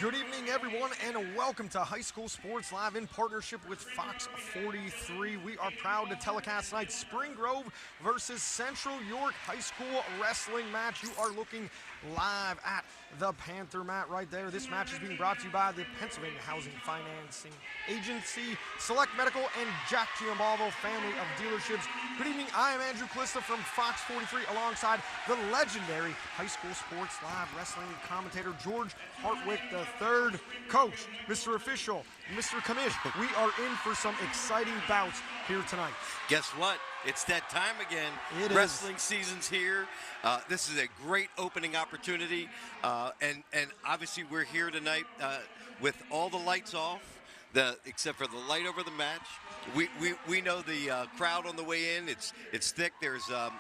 Good evening, everyone, and welcome to High School Sports Live in partnership with Fox 43. We are proud to telecast tonight's Spring Grove versus Central York High School wrestling match. You are looking live at the Panther mat right there. This match is being brought to you by the Pennsylvania Housing Financing Agency, Select Medical, and Jack Giambalvo family of dealerships. Good evening, I am Andrew Calista from Fox 43 alongside the legendary High School Sports Live wrestling commentator George Hartwick III. Coach, Mr. Official, Mr. Commish, we are in for some exciting bouts here tonight. Guess what? It's that time again. Wrestling season's here. This is a great opening opportunity, and obviously we're here tonight with all the lights off, except for the light over the match. We know the crowd on the way in. It's thick. There's a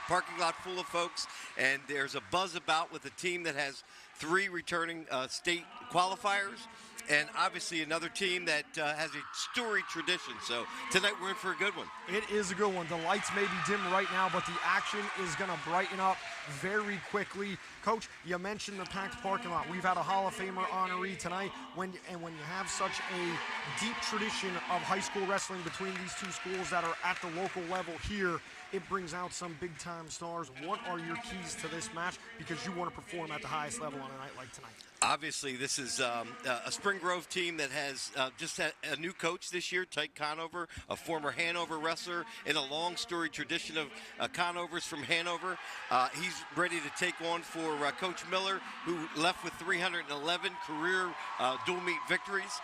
parking lot full of folks, and there's a buzz about with a team that has 3 returning state qualifiers, and obviously another team that has a storied tradition. So tonight we're in for a good one. It is a good one. The lights may be dim right now, but the action is going to brighten up very quickly. Coach, you mentioned the packed parking lot. We've had a Hall of Famer honoree tonight. When you have such a deep tradition of high school wrestling between these two schools that are at the local level here, it brings out some big-time stars. What are your keys to this match? Because you want to perform at the highest level on a night like tonight. Obviously, this is a Spring Grove team that has just had a new coach this year, Tyke Conover, a former Hanover wrestler in a long storied tradition of Conovers from Hanover. He's ready to take on for Coach Miller, who left with 311 career dual meet victories.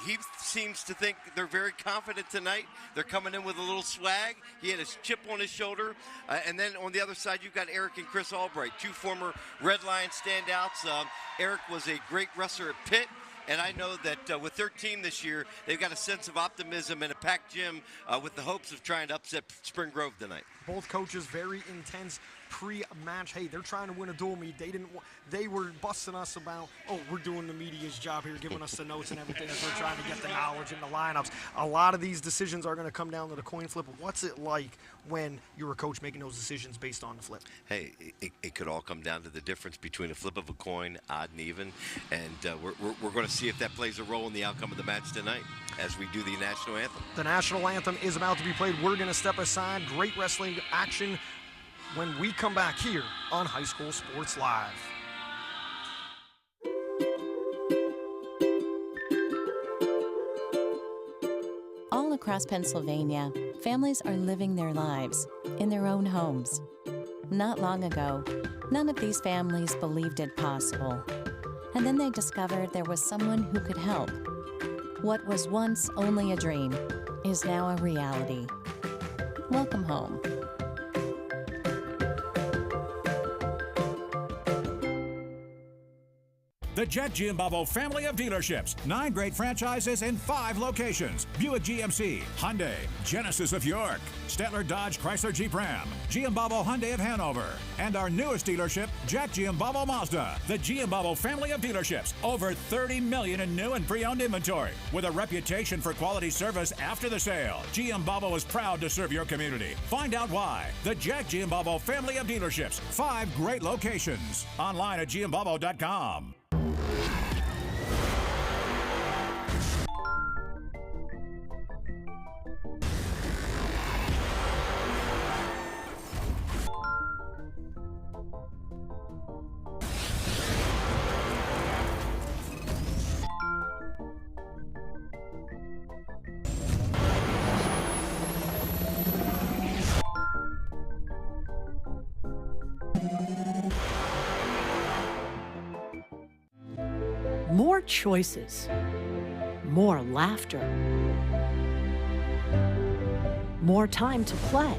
He seems to think they're very confident tonight. They're coming in with a little swag. He had his chip on his shoulder. And then on the other side, you've got Eric and Chris Albright, 2 former Red Lion standouts. Eric was a great wrestler at Pitt, and I know that with their team this year, they've got a sense of optimism and a packed gym with the hopes of trying to upset Spring Grove tonight. Both coaches very intense pre-match. Hey, they're trying to win a dual meet. They were busting us about, oh, we're doing the media's job here, giving us the notes and everything as we're trying to get the knowledge and the lineups. A lot of these decisions are going to come down to the coin flip. What's it like when you're a coach making those decisions based on the flip? Hey, it could all come down to the difference between a flip of a coin, odd and even, and we're going to see if that plays a role in the outcome of the match tonight as we do the national anthem. The national anthem is about to be played. We're going to step aside. Great wrestling action when we come back here on High School Sports Live. All across Pennsylvania, families are living their lives in their own homes. Not long ago, none of these families believed it possible. And then they discovered there was someone who could help. What was once only a dream is now a reality. Welcome home. The Jack Giambalvo family of dealerships. 9 great franchises in 5 locations. Buick GMC, Hyundai, Genesis of York, Statler Dodge Chrysler Jeep Ram, Giambalvo Hyundai of Hanover, and our newest dealership, Jack Giambalvo Mazda. The Giambalvo family of dealerships. Over 30 million in new and pre-owned inventory. With a reputation for quality service after the sale, Giambalvo is proud to serve your community. Find out why. The Jack Giambalvo family of dealerships. 5 great locations. Online at giambalvo.com. More choices, more laughter, more time to play,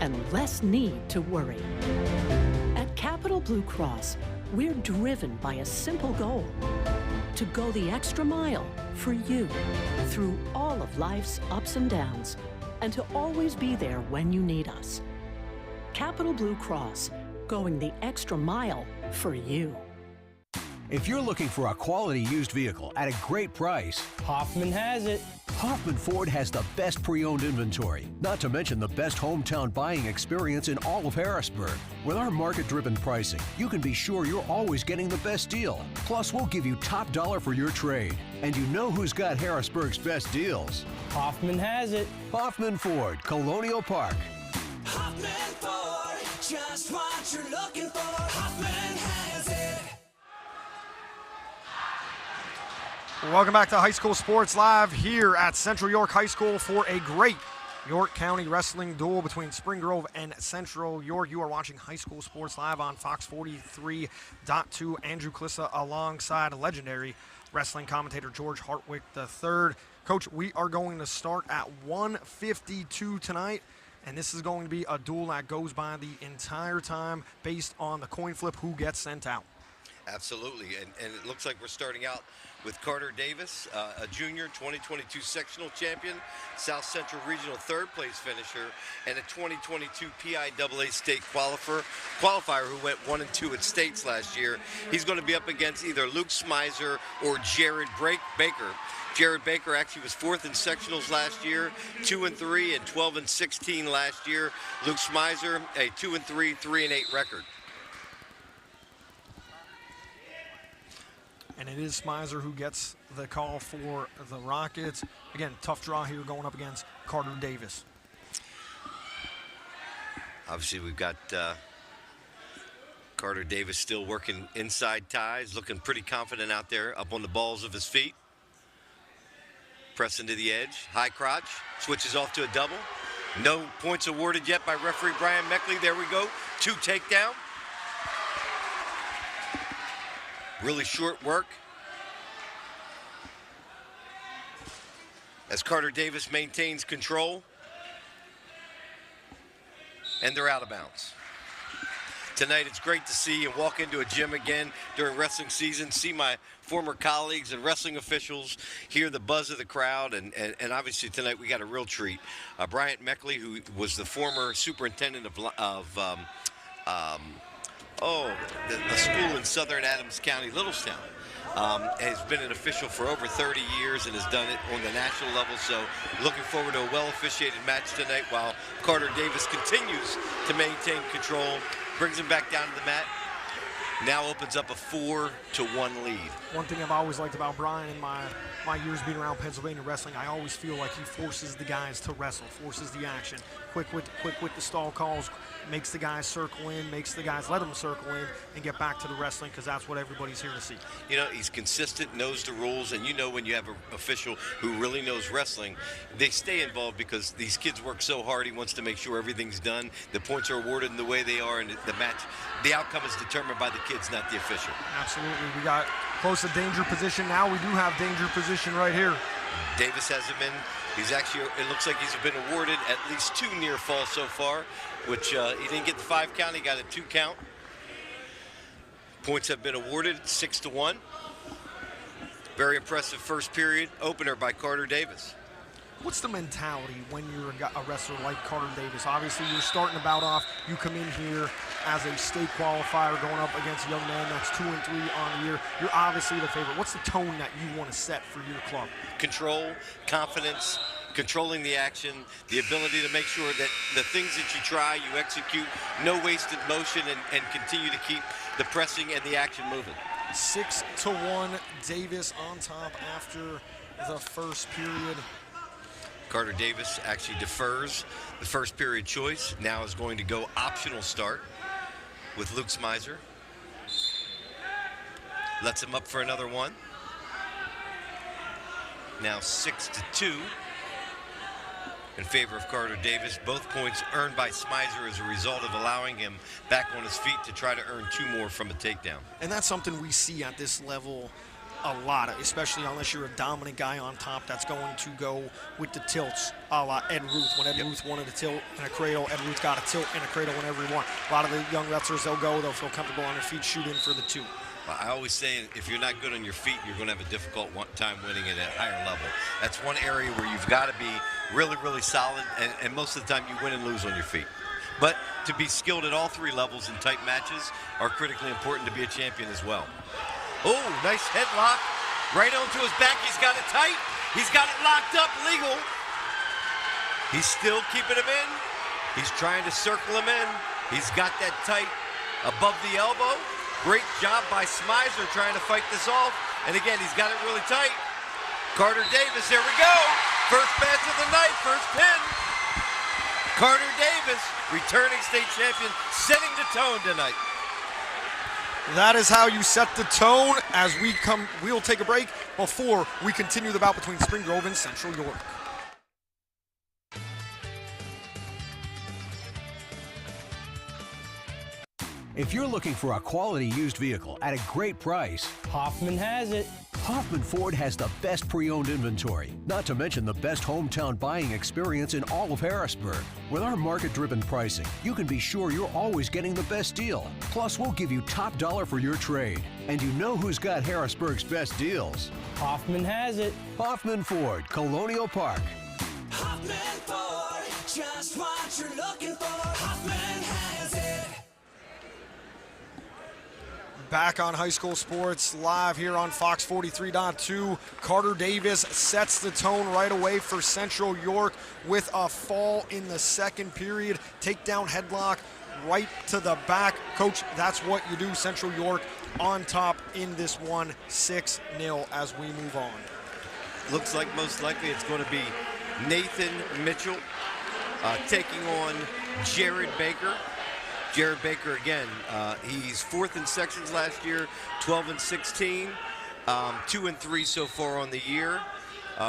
and less need to worry. At Capital Blue Cross, we're driven by a simple goal: to go the extra mile for you through all of life's ups and downs, and to always be there when you need us. Capital Blue Cross, going the extra mile for you. If you're looking for a quality used vehicle at a great price, Hoffman has it. Hoffman Ford has the best pre-owned inventory, not to mention the best hometown buying experience in all of Harrisburg. With our market-driven pricing, you can be sure you're always getting the best deal. Plus, we'll give you top dollar for your trade. And you know who's got Harrisburg's best deals? Hoffman has it. Hoffman Ford, Colonial Park. Hoffman Ford, just what you're looking for. Hoffman has it. Welcome back to High School Sports Live here at Central York High School for a great York County wrestling duel between Spring Grove and Central York. You are watching High School Sports Live on Fox 43.2. Andrew Klissa alongside legendary wrestling commentator George Hartwick III. Coach, we are going to start at 152 tonight, and this is going to be a duel that goes by the entire time based on the coin flip who gets sent out. Absolutely, and it looks like we're starting out with Carter Davis, a junior, 2022 sectional champion, South Central Regional third place finisher, and a 2022 PIAA state qualifier who went 1 and 2 at states last year. He's going to be up against either Luke Smizer or Jared Baker. Jared Baker actually was 4th in sectionals last year, 2 and 3 and 12 and 16 last year. Luke Smizer, a 2 and 3, 3 and 8 record. And it is Smizer who gets the call for the Rockets. Again, tough draw here going up against Carter Davis. Obviously, we've got Carter Davis still working inside ties, looking pretty confident out there, up on the balls of his feet. Pressing to the edge, high crotch, switches off to a double. No points awarded yet by referee Brian Meckley. There we go, 2 takedown. Really short work as Carter Davis maintains control, and they're out of bounds. Tonight it's great to see and walk into a gym again during wrestling season, see my former colleagues and wrestling officials, hear the buzz of the crowd, and obviously tonight we got a real treat. Bryant Meckley, who was the former superintendent of a school in southern Adams County, Littlestown, has been an official for over 30 years and has done it on the national level. So looking forward to a well-officiated match tonight while Carter Davis continues to maintain control, brings him back down to the mat, now opens up a 4-1 lead. One thing I've always liked about Brian in my years being around Pennsylvania wrestling, I always feel like he forces the guys to wrestle, forces the action, quick with the stall calls, makes the guys circle in, makes the guys let them circle in and get back to the wrestling, because that's what everybody's here to see. You know, he's consistent, knows the rules, and you know when you have an official who really knows wrestling, they stay involved because these kids work so hard. He wants to make sure everything's done, the points are awarded in the way they are, and the match, the outcome is determined by the kids, not the official. Absolutely. We got close to danger position. Now we do have danger position right here. Davis has him in. He's actually, it looks like he's been awarded at least 2 near falls so far, which he didn't get the 5 count, he got a 2 count. Points have been awarded, 6-1. Very impressive first period opener by Carter Davis. What's the mentality when you're a wrestler like Carter Davis? Obviously, you're starting the bout off. You come in here as a state qualifier going up against a young man that's 2 and 3 on the year. You're obviously the favorite. What's the tone that you want to set for your club? Control, confidence, controlling the action, the ability to make sure that the things that you try, you execute, no wasted motion, and continue to keep the pressing and the action moving. 6-1, Davis on top after the first period. Carter Davis actually defers the first period choice. Now is going to go optional start with Luke Smizer. Lets him up for another one. Now 6-2 in favor of Carter Davis. Both points earned by Smizer as a result of allowing him back on his feet to try to earn 2 more from a takedown. And that's something we see at this level a lot, especially unless you're a dominant guy on top that's going to go with the tilts a la Ed Ruth. When Ed Ruth wanted a tilt and a cradle, Ed Ruth got a tilt and a cradle whenever he wanted. A lot of the young wrestlers, they'll feel comfortable on their feet, shoot in for the 2. Well, I always say if you're not good on your feet, you're going to have a difficult time winning at a higher level. That's one area where you've got to be really, really solid, and most of the time you win and lose on your feet. But to be skilled at all 3 levels in tight matches are critically important to be a champion as well. Oh, nice headlock Right onto his back. He's got it tight. He's got it locked up, legal. He's still keeping him in. He's trying to circle him in. He's got that tight above the elbow. Great job by Smizer trying to fight this off. And again, he's got it really tight. Carter Davis, there we go. First match of the night, first pin. Carter Davis, returning state champion, setting the tone tonight. That is how you set the tone. As we'll take a break before we continue the bout between Spring Grove and Central York. If you're looking for a quality used vehicle at a great price, Hoffman has it. Hoffman Ford has the best pre-owned inventory, not to mention the best hometown buying experience in all of Harrisburg. With our market-driven pricing, you can be sure you're always getting the best deal. Plus, we'll give you top dollar for your trade. And you know who's got Harrisburg's best deals. Hoffman has it. Hoffman Ford, Colonial Park. Hoffman Ford, just what you're looking for. Hoffman has it. Back on high school sports live here on Fox 43.2. Carter Davis sets the tone right away for Central York with a fall in the second period. Takedown headlock right to the back. Coach, that's what you do. Central York on top in this one, 6-0 as we move on. Looks like most likely it's going to be Nathan Mitchell taking on Jared Baker. Jared Baker again, he's 4th in sections last year, 12 and 16, 2 and 3 so far on the year,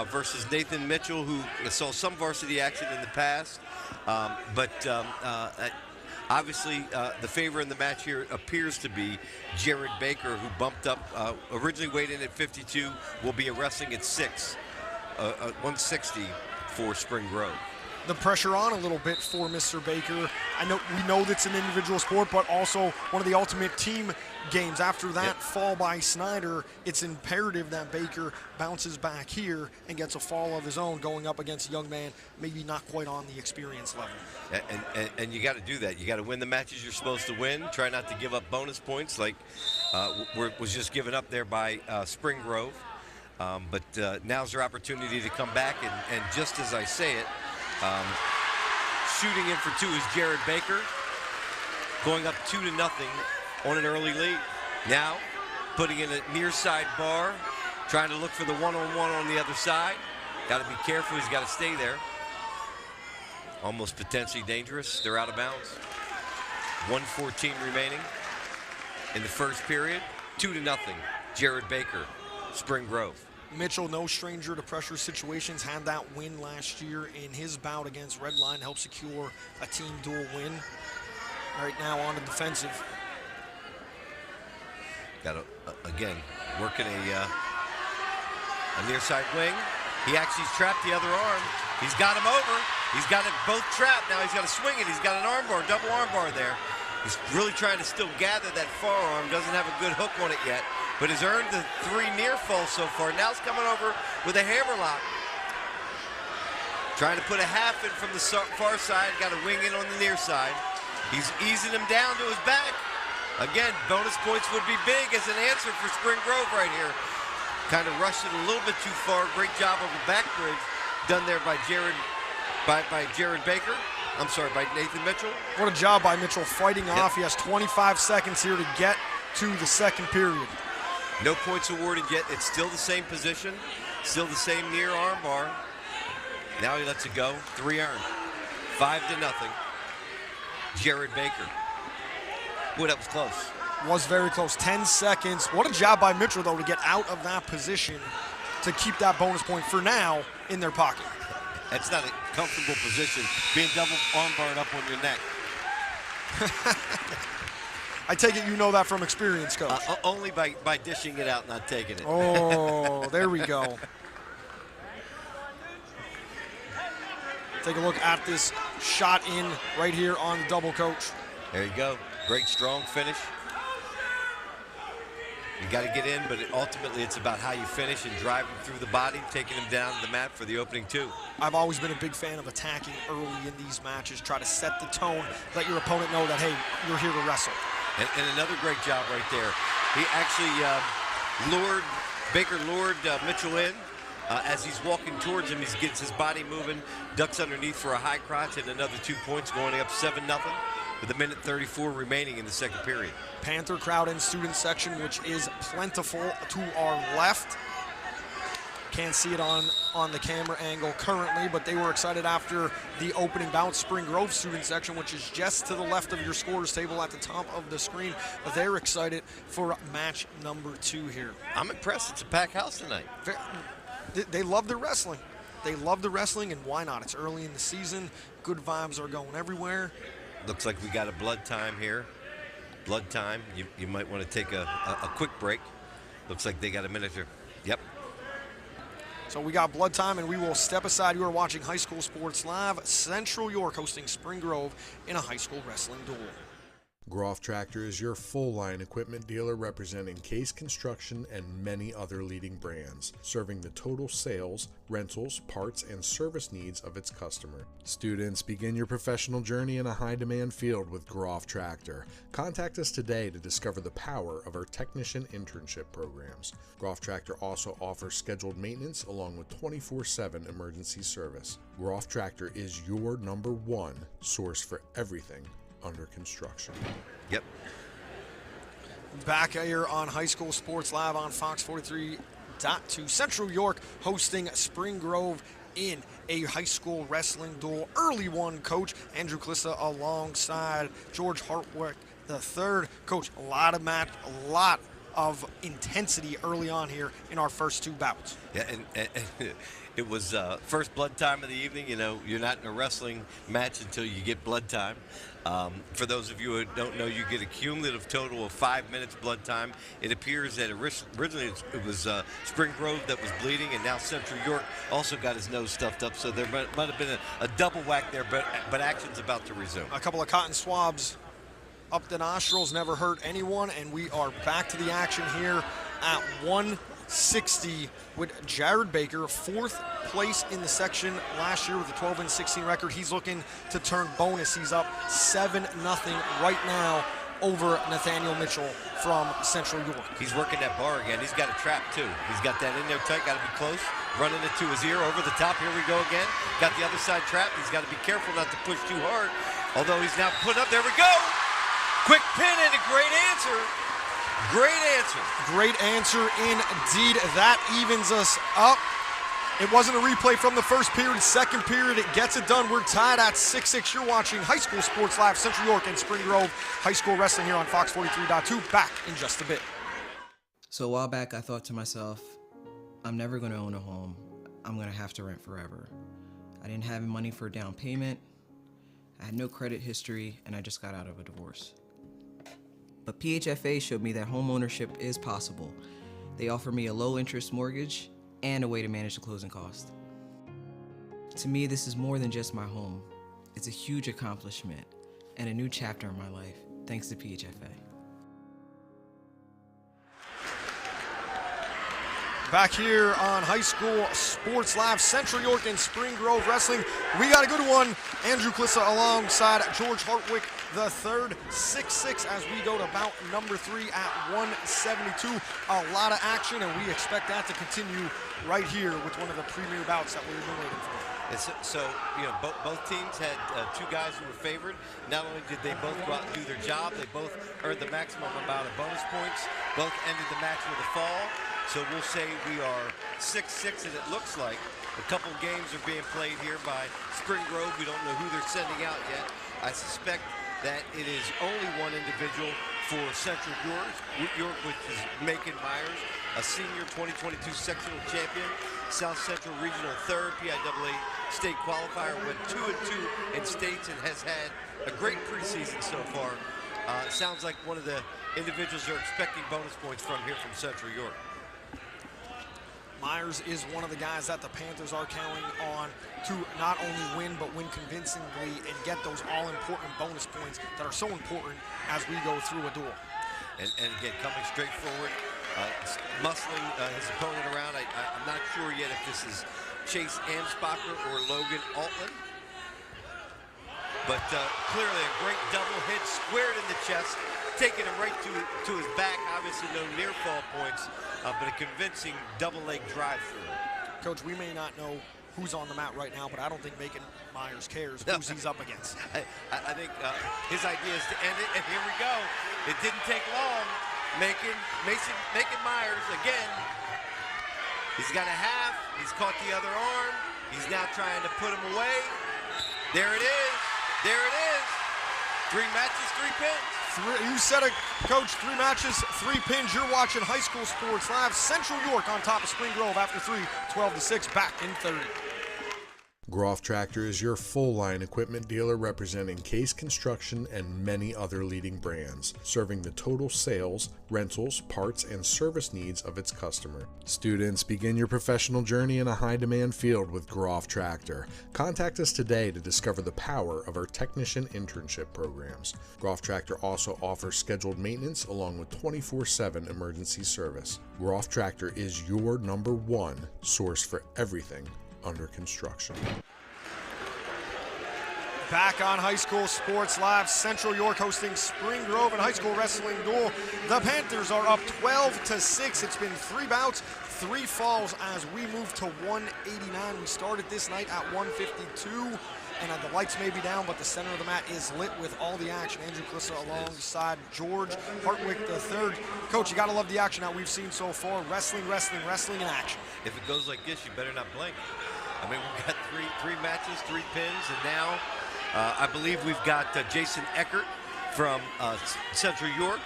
versus Nathan Mitchell, who saw some varsity action in the past, obviously the favor in the match here appears to be Jared Baker, who bumped up, originally weighed in at 52, will be wrestling at 160 for Spring Grove. The pressure on a little bit for Mr. Baker. We know that's an individual sport, but also one of the ultimate team games. After that fall by Snyder, it's imperative that Baker bounces back here and gets a fall of his own going up against a young man, maybe not quite on the experience level. And you got to do that. You got to win the matches you're supposed to win. Try not to give up bonus points like was just given up there by Spring Grove. But now's their opportunity to come back, and just as I say it, shooting in for 2 is Jared Baker, going up 2-0 on an early lead. Now putting in a near side bar, trying to look for the one-on-one on the other side. Got to be careful, he's got to stay there. Almost potentially dangerous. They're out of bounds. 1:14 remaining in the first period. 2-0, Jared Baker, Spring Grove. Mitchell, no stranger to pressure situations, had that win last year in his bout against Redline, helped secure a team dual win. Right now on the defensive. Got to, again, working a near side wing. He actually's trapped the other arm. He's got him over. He's got it both trapped. Now he's got to swing it. He's got an arm bar, double arm bar there. He's really trying to still gather that forearm. Doesn't have a good hook on it yet, but has earned the 3 near falls so far. Now he's coming over with a hammerlock. Trying to put a half in from the far side. Got a wing in on the near side. He's easing him down to his back. Again, bonus points would be big as an answer for Spring Grove right here. Kind of rushed it a little bit too far. Great job of the back bridge done there by Jared Baker. I'm sorry, by Nathan Mitchell. What a job by Mitchell fighting off. He has 25 seconds here to get to the second period. No points awarded yet. It's still the same position, still the same near arm bar. Now he lets it go. 3 earned. 5-0. Jared Baker. Boy, that was close. Was very close. 10 seconds. What a job by Mitchell, though, to get out of that position to keep that bonus point for now in their pocket. That's not a comfortable position, being double arm barred up on your neck. I take it you know that from experience, Coach. Only by dishing it out, not taking it. Oh, there we go. Take a look at this shot in right here on the double, Coach. There you go. Great, strong finish. You got to get in, but ultimately it's about how you finish and driving through the body, taking them down to the mat for the opening 2. I've always been a big fan of attacking early in these matches. Try to set the tone, let your opponent know that, hey, you're here to wrestle. And another great job right there. He actually lured Baker lured Mitchell in. As he's walking towards him, he gets his body moving, ducks underneath for a high crotch, and another 2 points, going up 7-0 with 1:34 remaining in the second period. Panther crowd in student section, which is plentiful to our left. Can't see it on the camera angle currently, but they were excited after the opening bout. Spring Grove student section, which is just to the left of your scorers table at the top of the screen. They're excited for match number 2 here. I'm impressed. It's a packed house tonight. They love the wrestling. They love the wrestling, and why not? It's early in the season. Good vibes are going everywhere. Looks like we got a blood time here. Blood time. You might want to take a quick break. Looks like they got a minute here. Yep. So we got blood time, and we will step aside. You are watching High School Sports Live. Central York hosting Spring Grove in a high school wrestling duel. Groff Tractor is your full-line equipment dealer representing Case Construction and many other leading brands, serving the total sales, rentals, parts, and service needs of its customer. Students, begin your professional journey in a high-demand field with Groff Tractor. Contact us today to discover the power of our technician internship programs. Groff Tractor also offers scheduled maintenance along with 24/7 emergency service. Groff Tractor is your #1 source for everything under construction. Yep. Back here on High School Sports Live on Fox 43.2. Central York hosting Spring Grove in a high school wrestling duel. Early one, Coach Andrew Klissa alongside George Hartwick III. Coach, a lot of intensity early on here in our first 2 bouts. Yeah, and it was first blood time of the evening. You know, you're not in a wrestling match until you get blood time. For those of you who don't know, you get a cumulative total of 5 minutes blood time. It appears that originally it was Spring Grove that was bleeding, and now Central York also got his nose stuffed up. So there might have been a double whack there, but action's about to resume. A couple of cotton swabs up the nostrils never hurt anyone, and we are back to the action here at 160 with Jared Baker, 4th place in the section last year with a 12-16 record. He's looking to turn bonus. He's up 7-0 right now over Nathaniel Mitchell from Central York. He's working that bar again. He's got a trap too. He's got that in there tight, got to be close. Running it to his ear, over the top, here we go again. Got the other side trapped. He's got to be careful not to push too hard. Although he's now put up, there we go. Quick pin and a great answer. Great answer. Great answer indeed. That evens us up. It wasn't a replay from the first period. Second period, it gets it done. We're tied at 6-6. You're watching High School Sports Live, Central York and Spring Grove High School Wrestling here on Fox 43.2. Back in just a bit. So a while back, I thought to myself, I'm never going to own a home. I'm going to have to rent forever. I didn't have money for a down payment. I had no credit history, and I just got out of a divorce. But PHFA showed me that home ownership is possible. They offer me a low-interest mortgage and a way to manage the closing cost. To me, this is more than just my home. It's a huge accomplishment and a new chapter in my life, thanks to PHFA. Back here on High School Sports Live, Central York and Spring Grove Wrestling. We got a good one. Andrew Klissa alongside George Hartwick III, 6-6 as we go to bout number 3 at 172. A lot of action, and we expect that to continue right here with one of the premier bouts that we've been waiting for. So you know, both teams had 2 guys who were favored. Not only did they both go out and do their job, they both earned the maximum amount of bonus points. Both ended the match with a fall. So we'll say we are 6-6, and it looks like a couple games are being played here by Spring Grove. We don't know who they're sending out yet. I suspect that it is only one individual for Central York, which is Macon Myers, a senior 2022 sectional champion, South Central Regional 3rd PIAA state qualifier, went 2-2 in states and has had a great preseason so far. Sounds like one of the individuals are expecting bonus points from here from Central York. Myers is one of the guys that the Panthers are counting on to not only win, but win convincingly and get those all-important bonus points that are so important as we go through a duel. And again, coming straight forward, muscling his opponent around. I'm not sure yet if this is Chase Amsbacher or Logan Altman. But clearly a great double hit, squared in the chest taking him right to his back. Obviously no near fall points, but a convincing double leg drive through. Coach, we may not know who's on the mat right now, but I don't think Macon Myers cares who's he's up against. I think his idea is to end it, and here we go. It didn't take long. Macon Myers again. He's got a half. He's caught the other arm. He's now trying to put him away. There it is. There it is. 3 matches, 3 pins. You said it, Coach. 3 matches, 3 pins. You're watching High School Sports Live. Central York on top of Spring Grove after 3, 12-6, back in third. Groff Tractor is your full-line equipment dealer representing Case Construction and many other leading brands, serving the total sales, rentals, parts, and service needs of its customer. Students, begin your professional journey in a high-demand field with Groff Tractor. Contact us today to discover the power of our technician internship programs. Groff Tractor also offers scheduled maintenance along with 24/7 emergency service. Groff Tractor is your #1 source for everything under construction. Back on High School Sports Live, Central York hosting Spring Grove in high school wrestling duel. The Panthers are up 12-6. It's been 3 bouts, 3 falls as we move to 189. We started this night at 152, and the lights may be down, but the center of the mat is lit with all the action. Andrew Klissa alongside George Hartwick III. Coach, you got to love the action that we've seen so far. Wrestling in action. If it goes like this, you better not blink. I mean, we've got three matches, 3 pins, and now I believe we've got Jason Eckert from Central York,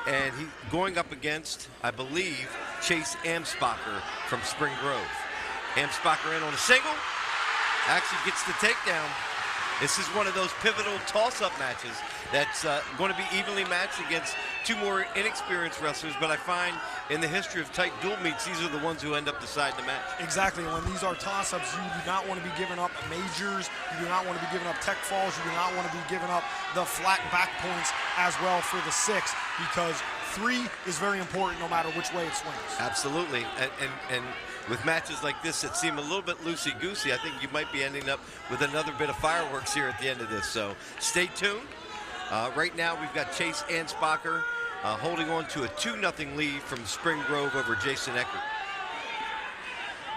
and he's going up against, I believe, Chase Amspacher from Spring Grove. Amspacher in on a single, actually gets the takedown. This is one of those pivotal toss-up matches that's going to be evenly matched against 2 more inexperienced wrestlers, but I find in the history of tight dual meets, these are the ones who end up deciding the match. Exactly. When these are toss-ups, you do not want to be giving up majors. You do not want to be giving up tech falls. You do not want to be giving up the flat back points as well for the 6, because 3 is very important no matter which way it swings. Absolutely. And with matches like this that seem a little bit loosey-goosey, I think you might be ending up with another bit of fireworks here at the end of this. So stay tuned. Right now we've got Chase Anspacher holding on to a 2-0 lead from Spring Grove over Jason Eckert.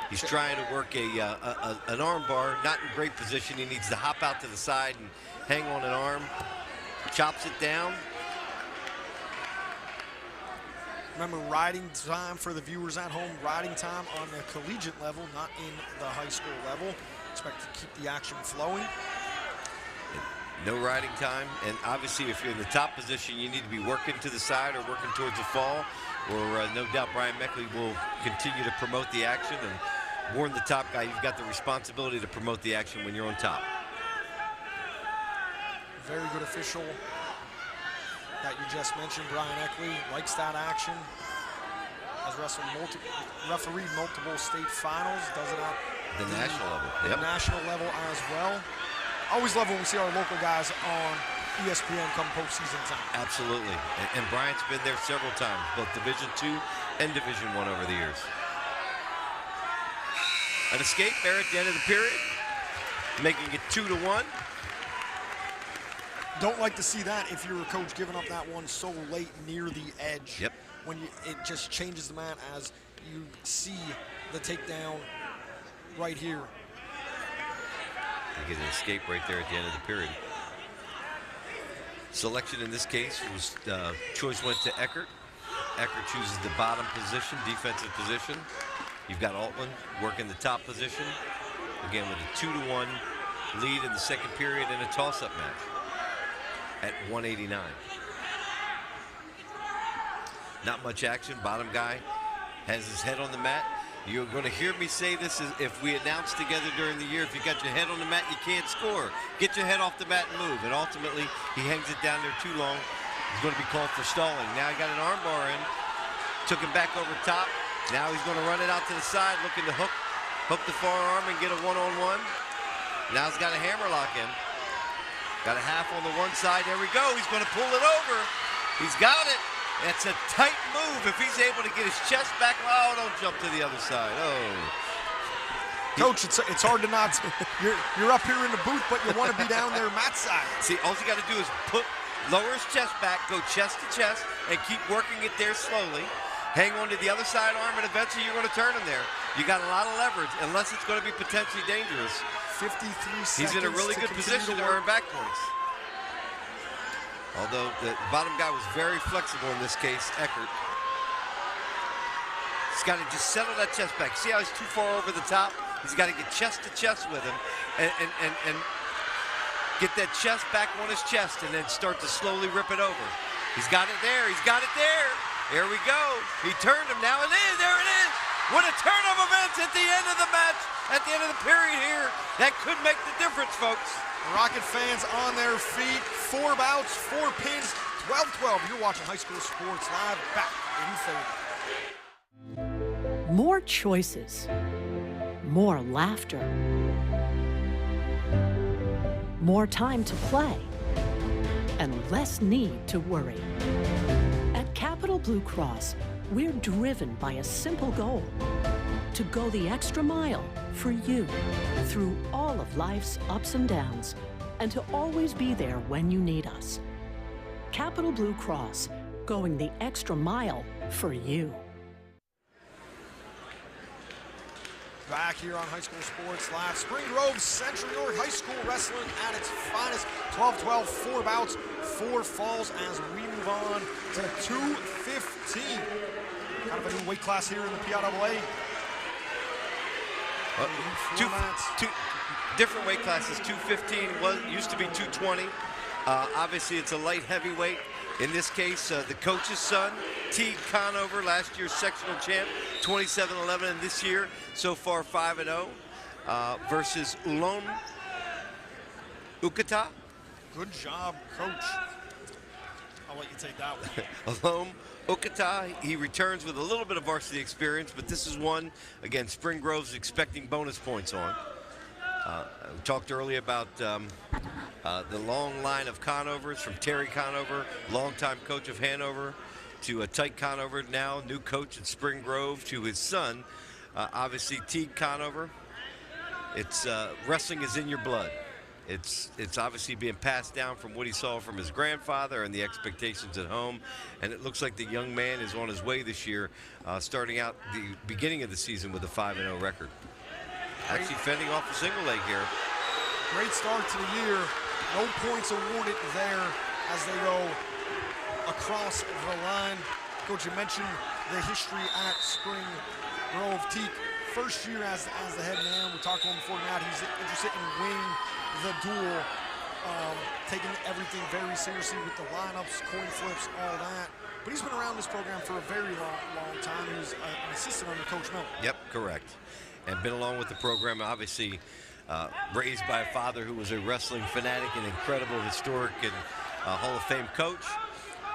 He's trying to work an arm bar, not in great position. He needs to hop out to the side and hang on an arm. Chops it down. Remember, riding time for the viewers at home, riding time on the collegiate level, not in the high school level. Expect to keep the action flowing. No riding time, and obviously if you're in the top position, you need to be working to the side or working towards a fall, or no doubt Brian Meckley will continue to promote the action, and warn the top guy, you've got the responsibility to promote the action when you're on top. Very good official that you just mentioned, Brian Eckley, likes that action. Has refereed multiple state finals, does it at the national level. The national level as well. Always love when we see our local guys on ESPN come postseason time. Absolutely, and Brian's been there several times, both Division II and Division I over the years. An escape there at the end of the period, making it 2-1. Don't like to see that if you're a coach giving up that one so late near the edge. Yep. When it just changes the mat as you see the takedown right here. You get an escape right there at the end of the period. Selection in this case was, choice went to Eckert. Eckert chooses the bottom position, defensive position. You've got Altman working the top position. Again with a 2-1 lead in the second period in a toss-up match at 189. Not much action. Bottom guy has his head on the mat. You're going to hear me say this if we announce together during the year, if you got your head on the mat, you can't score. Get your head off the mat and move. And ultimately, he hangs it down there too long. He's going to be called for stalling. Now he got an arm bar in. Took him back over top. Now he's going to run it out to the side, looking to hook the forearm and get a one-on-one. Now he's got a hammerlock in. Got a half on the one side. There we go. He's going to pull it over. He's got it. It's a tight move if he's able to get his chest back. Oh, don't jump to the other side. Oh. Coach, it's hard to not. You're up here in the booth, but you want to be down there mat side. See, all you got to do is put Lower his chest back, go chest to chest, and keep working it there slowly. Hang on to the other side arm, and eventually you're going to turn him there. You got a lot of leverage, unless it's going to be potentially dangerous. 53 seconds. He's in a really good position to earn back points. Although the bottom guy was very flexible in this case, Eckert. He's got to just settle that chest back. See how he's too far over the top? He's got to get chest to chest with him and get that chest back on his chest and then start to slowly rip it over. He's got it there. He's got it there. Here we go. He turned him now. It is. There it is. What a turn of events at the end of the match, at the end of the period here. That could make the difference, folks. Rocket fans on their feet. 4 bouts, 4 pins, 12-12. You're watching High School Sports Live, back in 30. More choices, more laughter, more time to play, and less need to worry. At Capital Blue Cross, we're driven by a simple goal: to go the extra mile for you through all of life's ups and downs, and to always be there when you need us. Capital Blue Cross, going the extra mile for you. Back here on High School Sports Live. Spring Grove Central York High School wrestling at its finest. 12-12, 4 bouts, 4 falls as we move on to 215. Kind of a new weight class here in the PIAA. Two different weight classes. 215 used to be 220. Obviously, it's a light heavyweight. In this case, the coach's son, Teague Conover, last year's sectional champ, 27-11, and this year, so far 5-0, versus Ulom Ukata. Good job, Coach. I'll let you take that one. Ulom Ukata, he returns with a little bit of varsity experience, but this is one, again, Spring Grove's expecting bonus points on. We talked earlier about the long line of Conovers, from Terry Conover, longtime coach of Hanover, to Tyke Conover, now new coach at Spring Grove, to his son, obviously Teague Conover. It's wrestling is in your blood. It's obviously being passed down from what he saw from his grandfather and the expectations at home, and it looks like the young man is on his way this year, starting out the beginning of the season with a 5-0 record. Actually fending off a single leg here. Great start to the year. No points awarded there as they go across the line. Coach, you mentioned the history at Spring Grove. Teague, first year as the head man. We talked to him before the night. He's interested in winning the duel, taking everything very seriously with the lineups, coin flips, all that. But he's been around this program for a very long time. He's an assistant under Coach Miller. Yep, correct. And been along with the program, obviously raised by a father who was a wrestling fanatic, an incredible, historic, and Hall of Fame coach,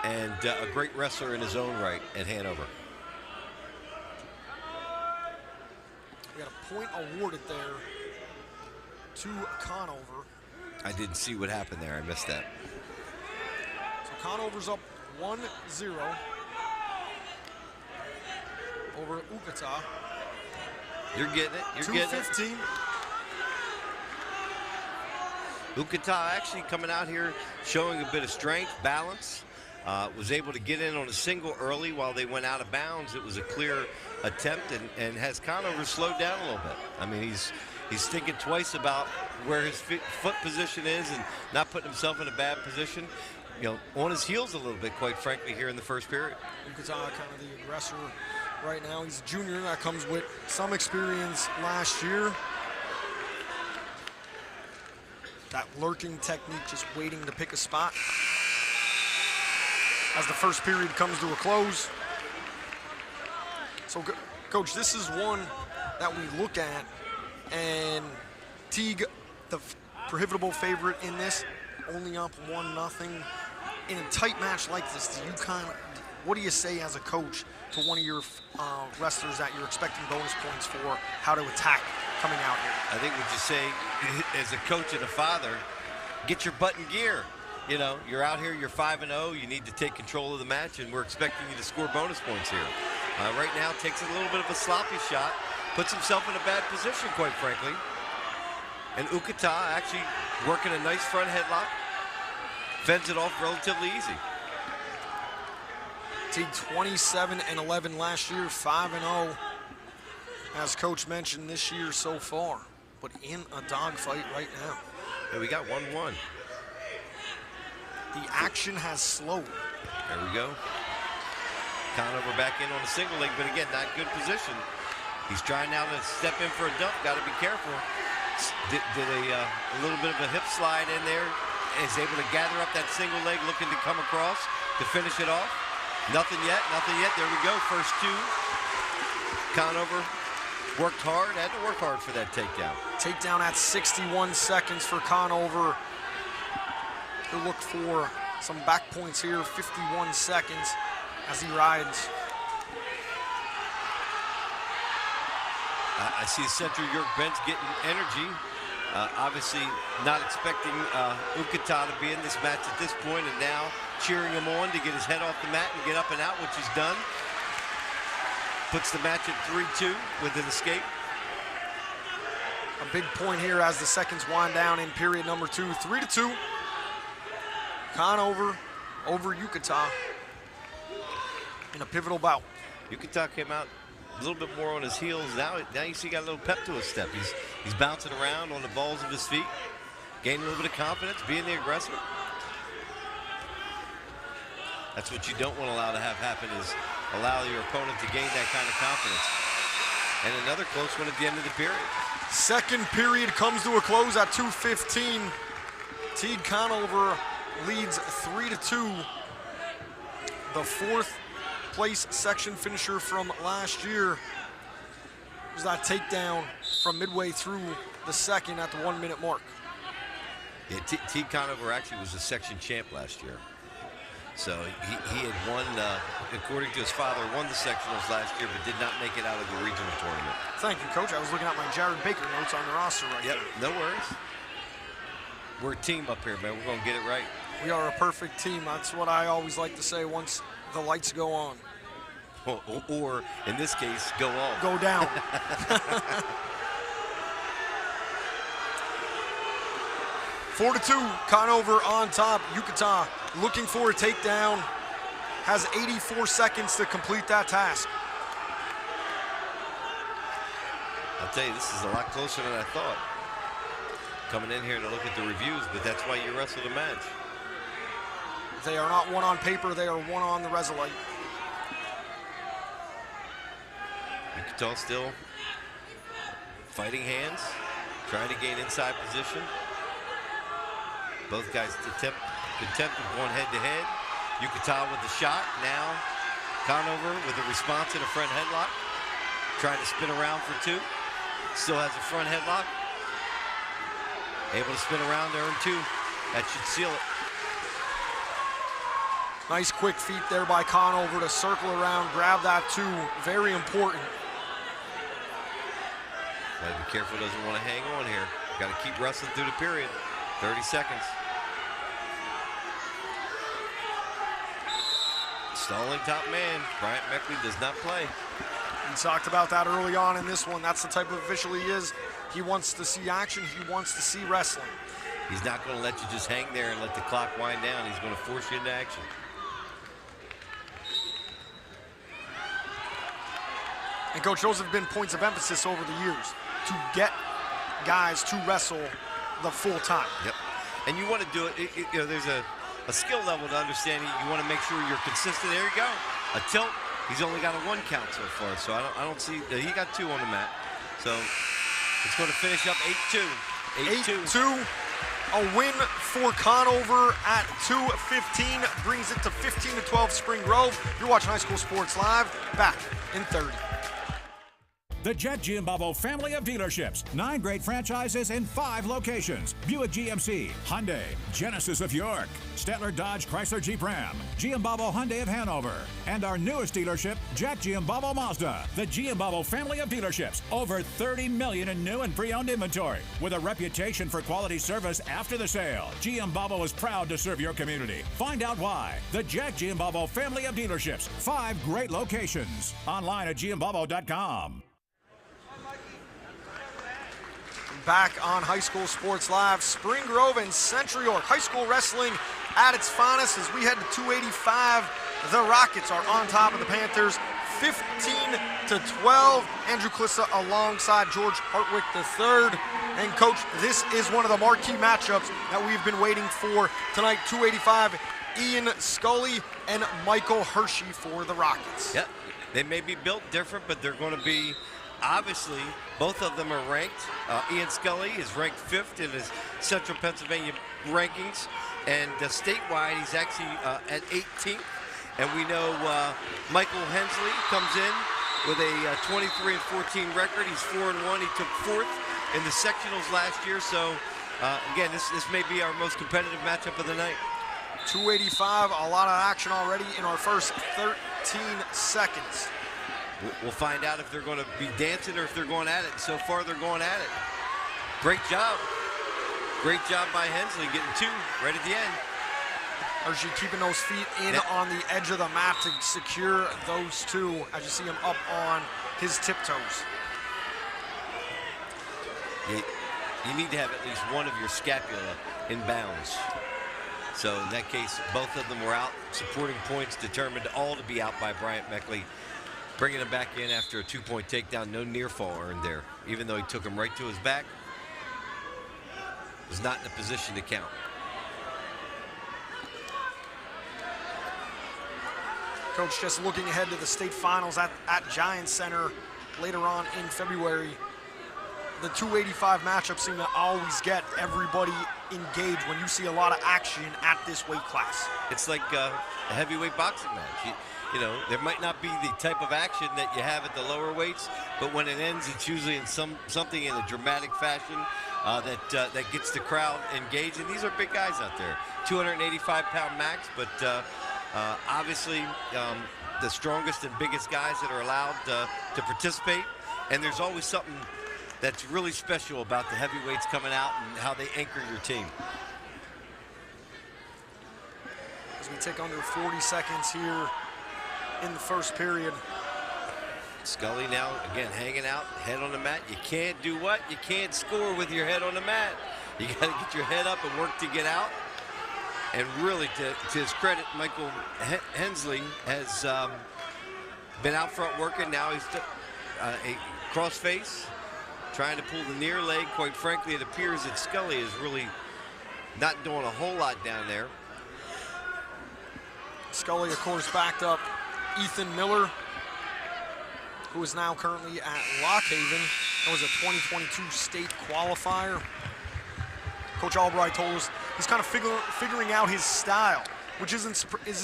and a great wrestler in his own right at Hanover. We got a point awarded there to Conover. I didn't see what happened there. I missed that. So Conover's up 1-0 over Ukata. You're getting it. You're getting it. 2:15. Ukata actually coming out here showing a bit of strength, balance. Was able to get in on a single early while they went out of bounds. It was a clear attempt, and has Conover slowed down a little bit. I mean, he's thinking twice about where his foot position is and not putting himself in a bad position. You know, on his heels a little bit, quite frankly, here in the first period. Ukata kind of the aggressor right now. He's a junior. That comes with some experience last year. That lurking technique, just waiting to pick a spot as the first period comes to a close. So, Coach, this is one that we look at, and Teague, the prohibitable favorite in this, only up 1-0. In a tight match like this, what do you say as a coach to one of your wrestlers that you're expecting bonus points for, how to attack coming out here? I think what you say as a coach and a father, get your butt in gear. You know, you're out here, you're 5-0, you need to take control of the match, and we're expecting you to score bonus points here. Right now, takes a little bit of a sloppy shot, puts himself in a bad position, quite frankly. And Ukata actually working a nice front headlock. fends it off relatively easy. Teague 27-11 last year, 5-0. As Coach mentioned, this year so far, but in a dogfight right now. Yeah, we got 1-1. The action has slowed. There we go. Conover back in on a single leg, but again, not good position. He's trying now to step in for a dump. Got to be careful. Did a little bit of a hip slide in there. Is able to gather up that single leg, looking to come across to finish it off. Nothing yet, nothing yet. There we go, first two. Conover worked hard, had to work hard for that takedown. Takedown at 61 seconds for Conover. He'll look for some back points here, 51 seconds as he rides. I see Central York bench getting energy. Obviously not expecting Ukata to be in this match at this point, and now cheering him on to get his head off the mat and get up and out, which he's done. Puts the match at 3-2 with an escape. A big point here as the seconds wind down in period number 2, 3-2. Conover over Ukata in a pivotal bout. Ukata came out a little bit more on his heels. Now you see he got a little pep to his step. He's bouncing around on the balls of his feet, gaining a little bit of confidence, being the aggressor. That's what you don't want to allow to have happen, is allow your opponent to gain that kind of confidence. And another close one at the end of the period. Second period comes to a close at 2:15. Teague Conover leads 3-2. The fourth place section finisher from last year was that takedown from midway through the second at the 1 minute mark. Yeah, Teague Conover actually was a section champ last year. So he had won, according to his father, won the sectionals last year, but did not make it out of the regional tournament. Thank you, Coach. I was looking at my Jared Baker notes on the roster right there. No worries. We're a team up here, man. We're going to get it right. We are a perfect team. That's what I always like to say once the lights go on. Or in this case, go on. Go down. Four to 2, Conover on top. Ukata looking for a takedown. Has 84 seconds to complete that task. I'll tell you, this is a lot closer than I thought. Coming in here to look at the reviews, but that's why you wrestled a match. They are not one on paper, they are one on the Resolite. Ukata still fighting hands, trying to gain inside position. Both guys attempt one head-to-head. Ukata with the shot. Now Conover with a response in a front headlock. Trying to spin around for 2. Still has a front headlock. Able to spin around to earn 2. That should seal it. Nice quick feet there by Conover to circle around, grab that 2. Very important. Gotta be careful, doesn't want to hang on here. Got to keep wrestling through the period. 30 seconds. Stalling top man. Bryant Meckley does not play. We talked about that early on in this one. That's the type of official he is. He wants to see action. He wants to see wrestling. He's not going to let you just hang there and let the clock wind down. He's going to force you into action. And Coach, those have been points of emphasis over the years to get guys to wrestle the full time. Yep. And you want to do it, you know, there's a skill level to understanding. You want to make sure you're consistent. There you go. A tilt. He's only got a 1 count so far, so I don't see. He got 2 on the mat. So it's going to finish up 8-2. 8-2. A win for Conover at 2:15 brings it to 15-12 Spring Grove. You're watching High School Sports Live. Back in 30. The Jet Giambavo family of dealerships. 9 great franchises in 5 locations. Buick GMC, Hyundai, Genesis of York, Stettler Dodge Chrysler Jeep Ram, Giambavo Hyundai of Hanover, and our newest dealership, Jack Giambavo Mazda. The Giambavo family of dealerships. Over 30 million in new and pre-owned inventory. With a reputation for quality service after the sale, Giambavo is proud to serve your community. Find out why. The Jack Giambavo family of dealerships. 5 great locations. Online at Giambavo.com. back on High School Sports Live. Spring Grove and Central York high school wrestling at its finest as we head to 285. The Rockets are on top of the Panthers 15-12. Andrew Klissa alongside George Hartwick III. And Coach, this is one of the marquee matchups that we've been waiting for tonight. 285, Ian Scully and Michael Hershey for the Rockets. Yep, they may be built different, but they're going to be, obviously, both of them are ranked. Ian Scully is ranked 5th in his Central Pennsylvania rankings, and statewide he's actually at 18th. And we know Michael Hensley comes in with a 23-14 record. He's 4-1. He took 4th in the sectionals last year. So again, this may be our most competitive matchup of the night. 285, a lot of action already in our first 13 seconds. We'll find out if they're going to be dancing or if they're going at it. So far, they're going at it. Great job. Great job by Hensley getting 2 right at the end. Hershey keeping those feet in on the edge of the mat to secure those 2 as you see him up on his tiptoes. You need to have at least one of your scapula in bounds. So in that case, both of them were out. Supporting points determined all to be out by Bryant Meckley. Bringing him back in after a 2-point takedown. No near fall earned there. Even though he took him right to his back, was not in a position to count. Coach, just looking ahead to the state finals at Giant Center later on in February. The 285 matchups seem to always get everybody engaged when you see a lot of action at this weight class. It's like a heavyweight boxing match. You know, there might not be the type of action that you have at the lower weights, but when it ends, it's usually in something in a dramatic fashion that gets the crowd engaged. And these are big guys out there, 285-pound max, but obviously the strongest and biggest guys that are allowed to participate. And there's always something that's really special about the heavyweights coming out and how they anchor your team. As we take under 40 seconds here in the first period. Scully now, again, hanging out, head on the mat. You can't do what? You can't score with your head on the mat. You got to get your head up and work to get out. And really, to his credit, Michael Hensley has been out front working. Now he's a cross face, trying to pull the near leg. Quite frankly, it appears that Scully is really not doing a whole lot down there. Scully, of course, backed up Ethan Miller, who is now currently at Lock Haven. That was a 2022 state qualifier. Coach Albright told us he's kind of figuring out his style, which isn't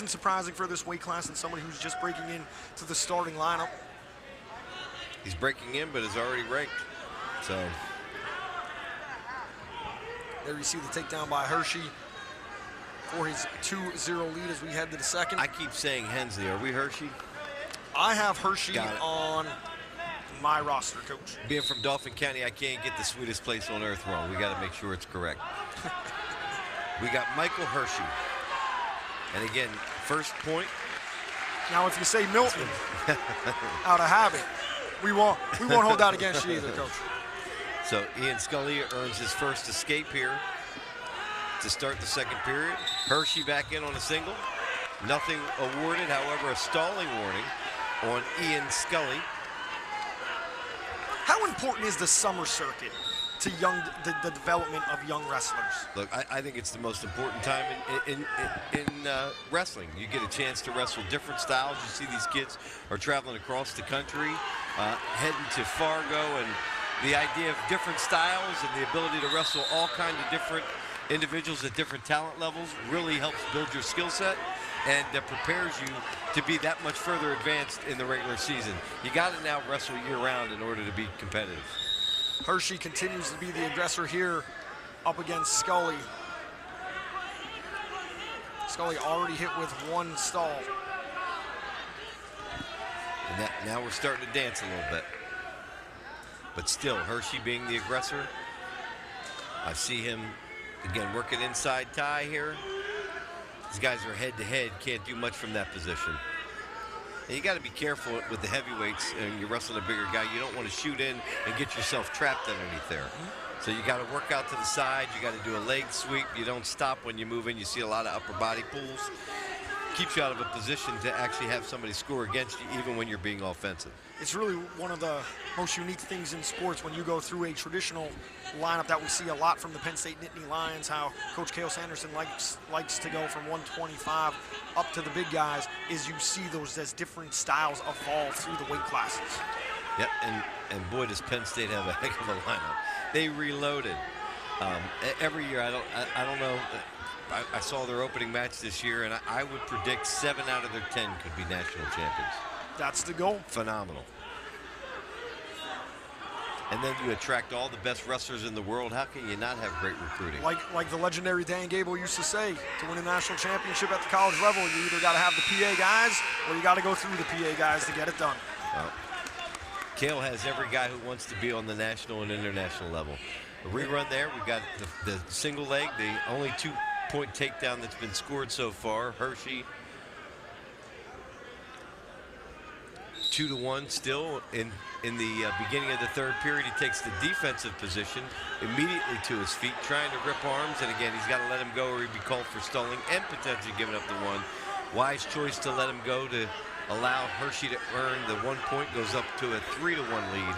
surprising for this weight class and somebody who's just breaking into the starting lineup. He's breaking in, but is already ranked. So there you see the takedown by Hershey for his 2-0 lead as we head to the second. I keep saying Hensley. Are we Hershey? I have Hershey on my roster, Coach. Being from Dauphin County, I can't get the sweetest place on earth wrong. We got to make sure it's correct. We got Michael Hershey. And again, first point. Now, if you say Milton out of habit, we won't hold out against you either, Coach. So Ian Scully earns his first escape here to start the second period. Hershey back in on a single. Nothing awarded, however, a stalling warning on Ian Scully. How important is the summer circuit to the development of young wrestlers? Look, I think it's the most important time in wrestling. You get a chance to wrestle different styles. You see these kids are traveling across the country, heading to Fargo, and the idea of different styles and the ability to wrestle all kinds of different individuals at different talent levels really helps build your skill set and prepares you to be that much further advanced in the regular season. You got to now wrestle year-round in order to be competitive. Hershey continues to be the aggressor here up against Scully. Scully already hit with one stall. And now we're starting to dance a little bit. But still, Hershey being the aggressor. I see him, again, working inside tie here. These guys are head-to-head, can't do much from that position. And you got to be careful with the heavyweights, and you're wrestling a bigger guy. You don't want to shoot in and get yourself trapped underneath there. So you got to work out to the side. You got to do a leg sweep. You don't stop when you move in. You see a lot of upper body pulls. Keeps you out of a position to actually have somebody score against you, even when you're being offensive. It's really one of the most unique things in sports when you go through a traditional lineup that we see a lot from the Penn State Nittany Lions, how Coach Cale Sanderson likes to go from 125 up to the big guys, is you see those as different styles evolve through the weight classes. Yep, and boy, does Penn State have a heck of a lineup. They reloaded every year. I don't know. I saw their opening match this year, and I would predict 7 out of their 10 could be national champions. That's the goal. Phenomenal. And then you attract all the best wrestlers in the world. How can you not have great recruiting? Like the legendary Dan Gable used to say, to win a national championship at the college level, you either got to have the PA guys or you got to go through the PA guys to get it done. Well, Cale has every guy who wants to be on the national and international level. A rerun there. We've got the single leg, the only 2-point takedown that's been scored so far. Hershey 2-1 still in the beginning of the third period. He takes the defensive position immediately to his feet, trying to rip arms, and again he's got to let him go or he'd be called for stalling and potentially giving up the one. Wise choice to let him go to allow Hershey to earn the 1 point. Goes up to a 3-1 lead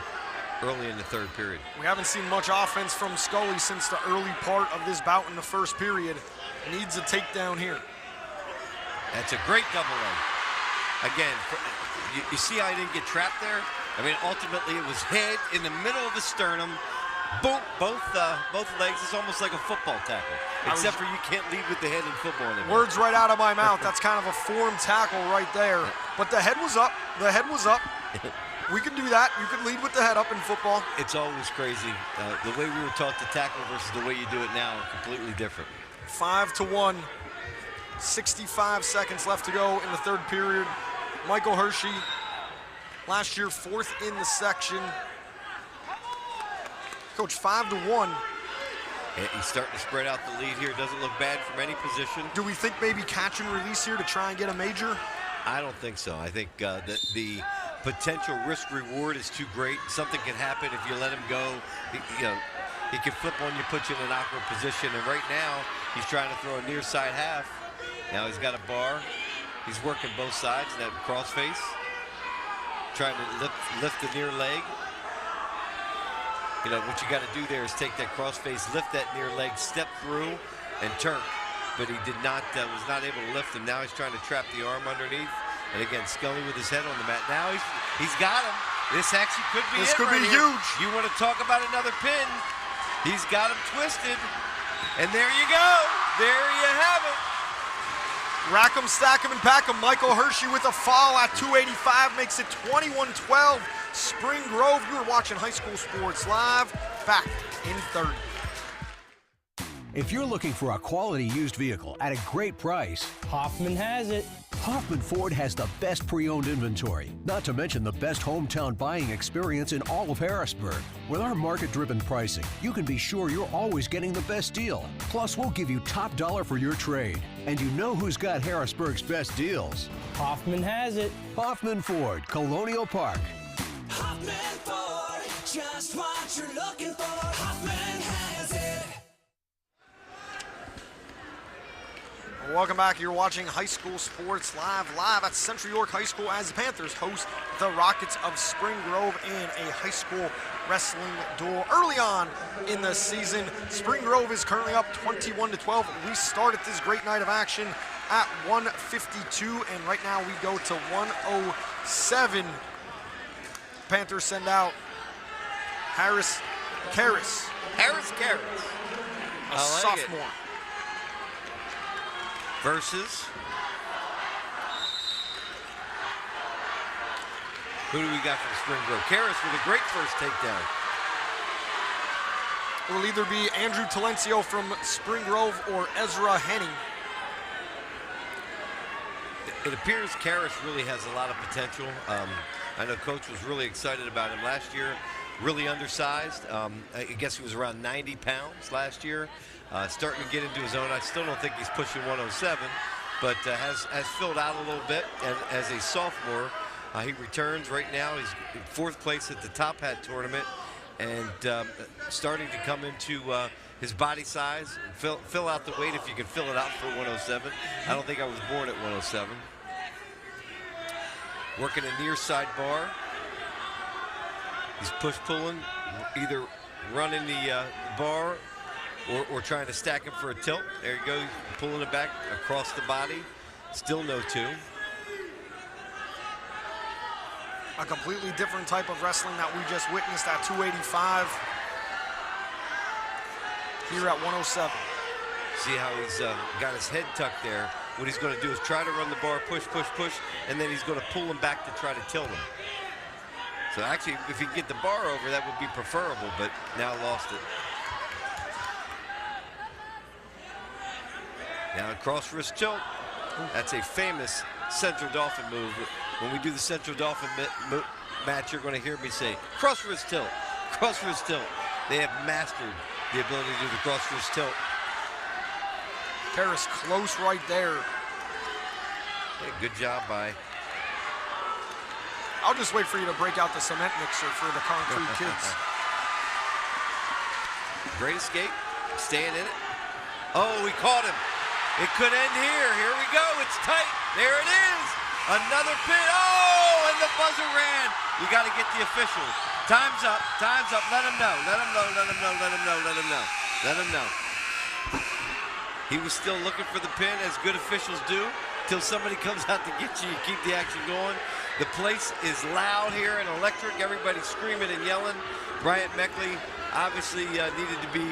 early in the third period. We haven't seen much offense from Scully since the early part of this bout in the first period. Needs a takedown here. That's a great double leg. Again, you see how he didn't get trapped there? I mean, ultimately it was head in the middle of the sternum. Boom, both legs. It's almost like a football tackle, except for you can't lead with the head in football anymore. Words right out of my mouth. That's kind of a form tackle right there. But the head was up. The head was up. We can do that. You can lead with the head up in football. It's always crazy. The way we were taught to tackle versus the way you do it now are completely different. 5-1. 65 seconds left to go in the third period. Michael Hershey, last year 4th in the section. Coach, 5-1. And he's starting to spread out the lead here. Doesn't look bad from any position. Do we think maybe catch and release here to try and get a major? I don't think so. I think that the potential risk reward is too great. Something can happen if you let him go. He can flip on you, put you in an awkward position. And right now, he's trying to throw a near side half. Now he's got a bar. He's working both sides, that crossface. Trying to lift the near leg. What you got to do there is take that crossface, lift that near leg, step through, and turn. But he did not, was not able to lift him. Now he's trying to trap the arm underneath. And again, Scully with his head on the mat. Now he's got him. This actually could be This it could right be here. huge. You want to talk about another pin? He's got him twisted. And there you go. There you have it. Rack 'em, stack 'em, and pack 'em. Michael Hershey with a fall at 285 makes it 21-12. Spring Grove, you were watching High School Sports Live. Back in third. If you're looking for a quality used vehicle at a great price, Hoffman has it. Hoffman Ford has the best pre-owned inventory, not to mention the best hometown buying experience in all of Harrisburg. With our market-driven pricing, you can be sure you're always getting the best deal. Plus, we'll give you top dollar for your trade. And you know who's got Harrisburg's best deals. Hoffman has it. Hoffman Ford, Colonial Park. Hoffman Ford, just what you're looking for. Hoffman has it. Welcome back. You're watching High School Sports live at Central York High School as the Panthers host the Rockets of Spring Grove in a high school wrestling duel. Early on in the season, Spring Grove is currently up 21-12. We started this great night of action at 152, and right now we go to 107. Panthers send out Harris Karras. A sophomore. Versus, who do we got from Spring Grove? Karras with a great first takedown. It will either be Andrew Talencio from Spring Grove or Ezra Henning. It appears Karras really has a lot of potential. I know Coach was really excited about him last year. Really undersized. I guess he was around 90 pounds last year. Starting to get into his own. I still don't think he's pushing 107, but has filled out a little bit. And as a sophomore, he returns right now. He's in 4th place at the Top Hat tournament, and starting to come into his body size. Fill out the weight if you can fill it out for 107. I don't think I was born at 107. Working a near side bar. He's push-pulling, either running the bar or trying to stack him for a tilt. There you go, pulling it back across the body. Still no 2. A completely different type of wrestling that we just witnessed at 285. Here at 107. See how he's got his head tucked there. What he's going to do is try to run the bar, push, push, push, and then he's going to pull him back to try to tilt him. So actually, if he can get the bar over, that would be preferable, but now lost it. Now a cross wrist tilt. That's a famous Central Dolphin move. When we do the Central Dolphin match, you're going to hear me say, cross wrist tilt, cross wrist tilt. They have mastered the ability to do the cross wrist tilt. Karras close right there. Hey, good job by. I'll just wait for you to break out the cement mixer for the concrete kids. Great escape, staying in it. Oh, we caught him. It could end here. Here we go. It's tight. There it is. Another pin. Oh, and the buzzer ran. You got to get the officials. Time's up. Time's up. Let him know. Let him know. Let him know. Let him know. Let him know. Let him know. He was still looking for the pin, as good officials do, till somebody comes out to get you. You keep the action going. The place is loud here and electric. Everybody's screaming and yelling. Bryant Meckley obviously needed to be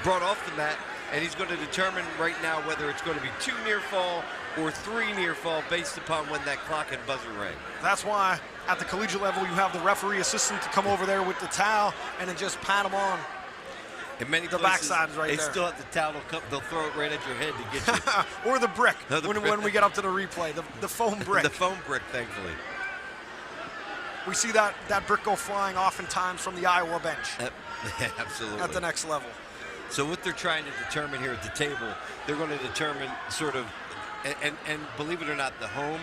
brought off the mat, and he's going to determine right now whether it's going to be 2 near fall or 3 near fall based upon when that clock and buzzer rang. That's why at the collegiate level you have the referee assistant to come over there with the towel and then just pat him on. In many the places, backside is right they there. Still have the towel. They'll throw it right at your head to get you. Or the brick, No, the when we get up to the replay, the foam brick. The foam brick, thankfully. We see that brick go flying oftentimes from the Iowa bench. Absolutely. At the next level. So what they're trying to determine here at the table, they're going to determine sort of, and believe it or not, the home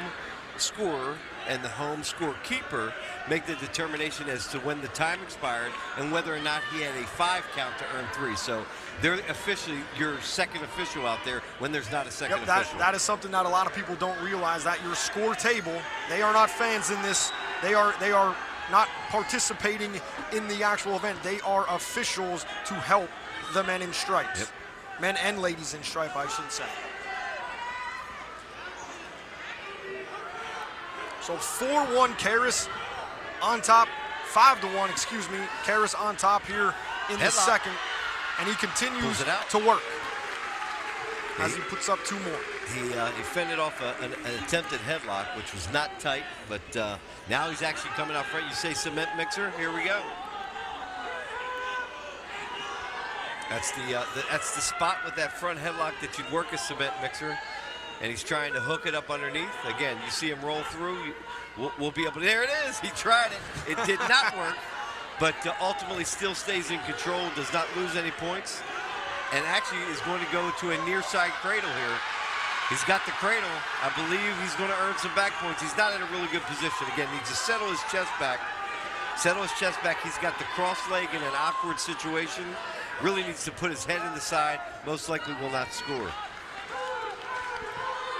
scorer and the home scorekeeper make the determination as to when the time expired and whether or not he had a 5 count to earn 3. So they're officially your second official out there when there's not a second official. That is something that a lot of people don't realize, that your score table, they are not fans in this. They are not participating in the actual event. They are officials to help the men in stripes. Yep. Men and ladies in stripe, I should say. So 4-1 Karras on top, 5-1, excuse me. Karras on top here in the second, and he continues to work as he puts up 2 more. He fended off an attempted headlock, which was not tight, but now he's actually coming out front. You say cement mixer, here we go. That's the spot with that front headlock that you'd work a cement mixer. And he's trying to hook it up underneath. Again, you see him roll through. We'll be able to, there it is. He tried it. It did not work, but ultimately still stays in control, does not lose any points, and actually is going to go to a near side cradle here. He's got the cradle. I believe he's going to earn some back points. He's not in a really good position. Again, needs to settle his chest back. Settle his chest back. He's got the cross leg in an awkward situation. Really needs to put his head in the side. Most likely will not score.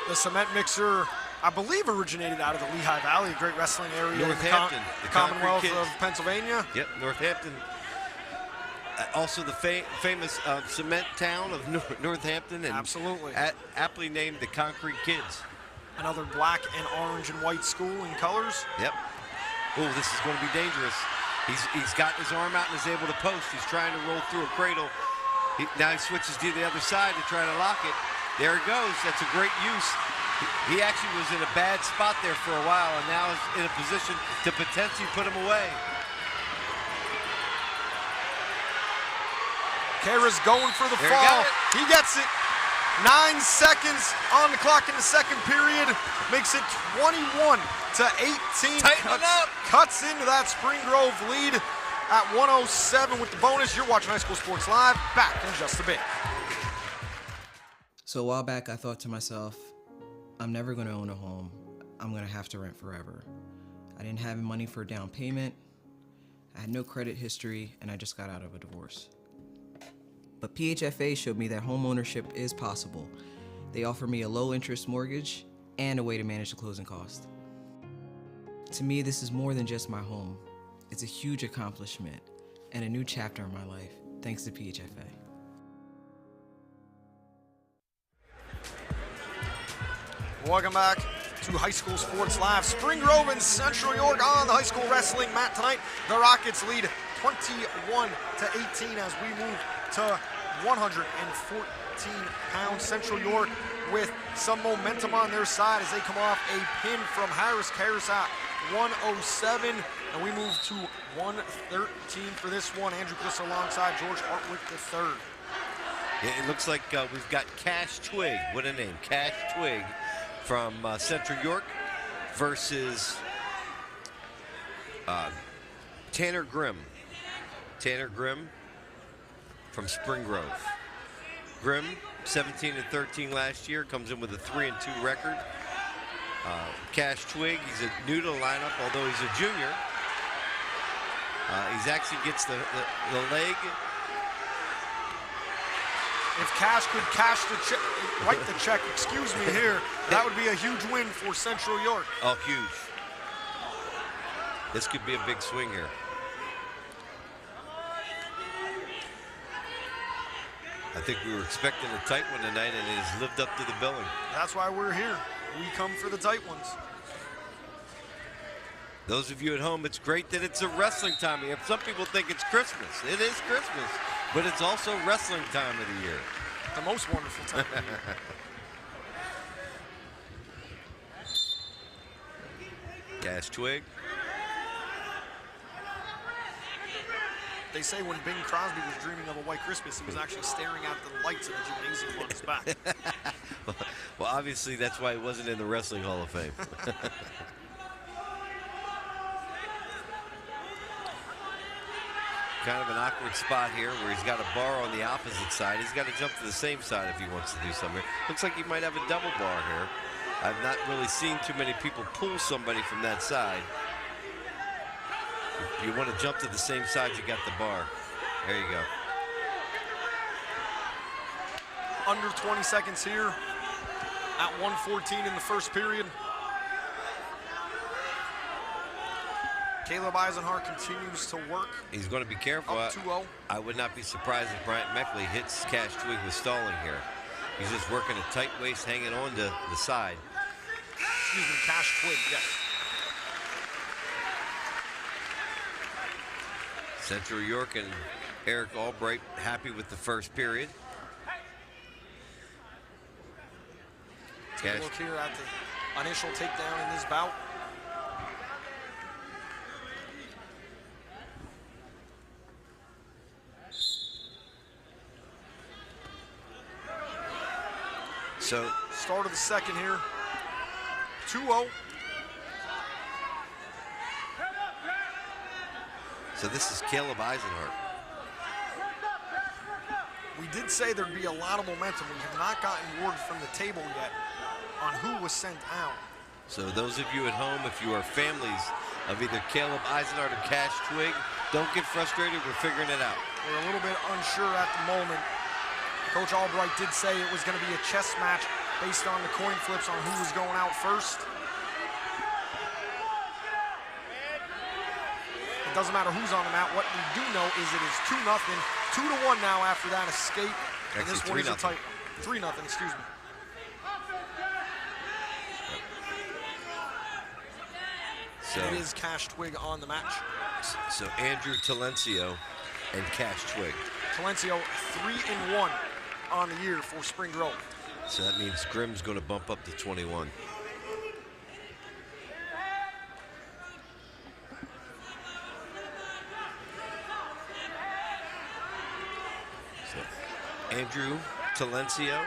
The cement mixer, I believe, originated out of the Lehigh Valley, a great wrestling area Northampton, in the Commonwealth of Pennsylvania. Yep, Northampton. Also the famous cement town of Northampton. And absolutely. Aptly named the Concrete Kids. Another black and orange and white school in colors. Yep. Oh, this is going to be dangerous. He's got his arm out and is able to post. He's trying to roll through a cradle. Now he switches to the other side to try to lock it. There it goes. That's a great use. He actually was in a bad spot there for a while and now is in a position to potentially put him away. Karras going for the fall. He gets it. 9 seconds on the clock in the second period. Makes it 21-18. Cuts into that Spring Grove lead at 107 with the bonus. You're watching High School Sports Live. Back in just a bit. So a while back, I thought to myself, I'm never going to own a home. I'm going to have to rent forever. I didn't have money for a down payment. I had no credit history, and I just got out of a divorce. But PHFA showed me that home ownership is possible. They offer me a low-interest mortgage and a way to manage the closing cost. To me, this is more than just my home. It's a huge accomplishment and a new chapter in my life, thanks to PHFA. Welcome back to High School Sports Live. Spring Grove and Central York on the high school wrestling mat tonight. The Rockets lead 21-18 as we move to 114 pounds. Central York with some momentum on their side as they come off a pin from Harris at 107, and we move to 113 for this one. Andrew Cliss alongside George Hartwick III. It looks like we've got Cash Twig. What a name, Cash Twig from Central York versus Tanner Grimm. Tanner Grimm from Spring Grove. Grimm, 17-13 last year, comes in with a 3-2 record. Cash Twig, he's new to the lineup, although he's a junior. He's actually gets the leg. If Cash could cash the check, write the check, excuse me here, that would be a huge win for Central York. Oh, huge. This could be a big swing here. I think we were expecting a tight one tonight, and it has lived up to the billing. That's why we're here. We come for the tight ones. Those of you at home, it's great that it's a wrestling time. Some people think it's Christmas. It is Christmas, but it's also wrestling time of the year. The most wonderful time of the year. Cash Twig. They say when Bing Crosby was dreaming of a white Christmas, he was actually staring at the lights in the gymnasium on his back. Well, obviously, that's why he wasn't in the Wrestling Hall of Fame. Kind of an awkward spot here where he's got a bar on the opposite side. He's got to jump to the same side if he wants to do something. Looks like he might have a double bar here. I've not really seen too many people pull somebody from that side. If you want to jump to the same side, you got the bar. There you go. Under 20 seconds here at 1:14 in the first period. Caleb Eisenhart continues to work. He's going to be careful. Up 2-0. I would not be surprised if Bryant Meckley hits Cash Twig with stalling here. He's just working a tight waist, hanging on to the side. Excuse me, Cash Twig, yes. Central York and Eric Albright happy with the first period. Take a look here at the initial takedown in this bout. So start of the second here, 2-0. So this is Caleb Eisenhart. We did say there'd be a lot of momentum. We have not gotten word from the table yet on who was sent out. So those of you at home, if you are families of either Caleb Eisenhart or Cash Twig, don't get frustrated. We're figuring it out. We're a little bit unsure at the moment. Coach Albright did say it was going to be a chess match based on the coin flips on who was going out first. It doesn't matter who's on the mat. What we do know is it is 2-0, 2-1 now after that escape. And this one is a tight one. 3-0, excuse me. So it is Cash Twig on the match. So Andrew Talencio and Cash Twig. Talencio 3-1 on the year for Spring Grove. So that means Grimm's going to bump up to 21. So Andrew Talencio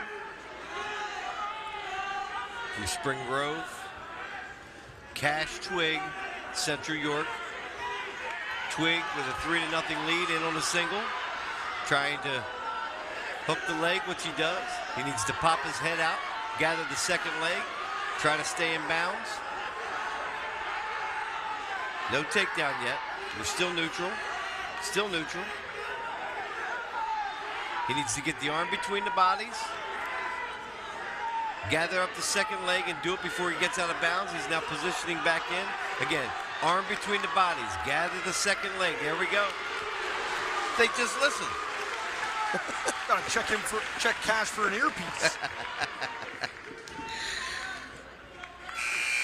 from Spring Grove. Cash Twig, Central York. Twig with a 3-0 lead in on a single. Trying to hook the leg, which he does. He needs to pop his head out, gather the second leg, try to stay in bounds. No takedown yet. We're still neutral. Still neutral. He needs to get the arm between the bodies. Gather up the second leg and do it before he gets out of bounds. He's now positioning back in. Again, arm between the bodies. Gather the second leg. There we go. They just listen. Gotta check cash for an earpiece.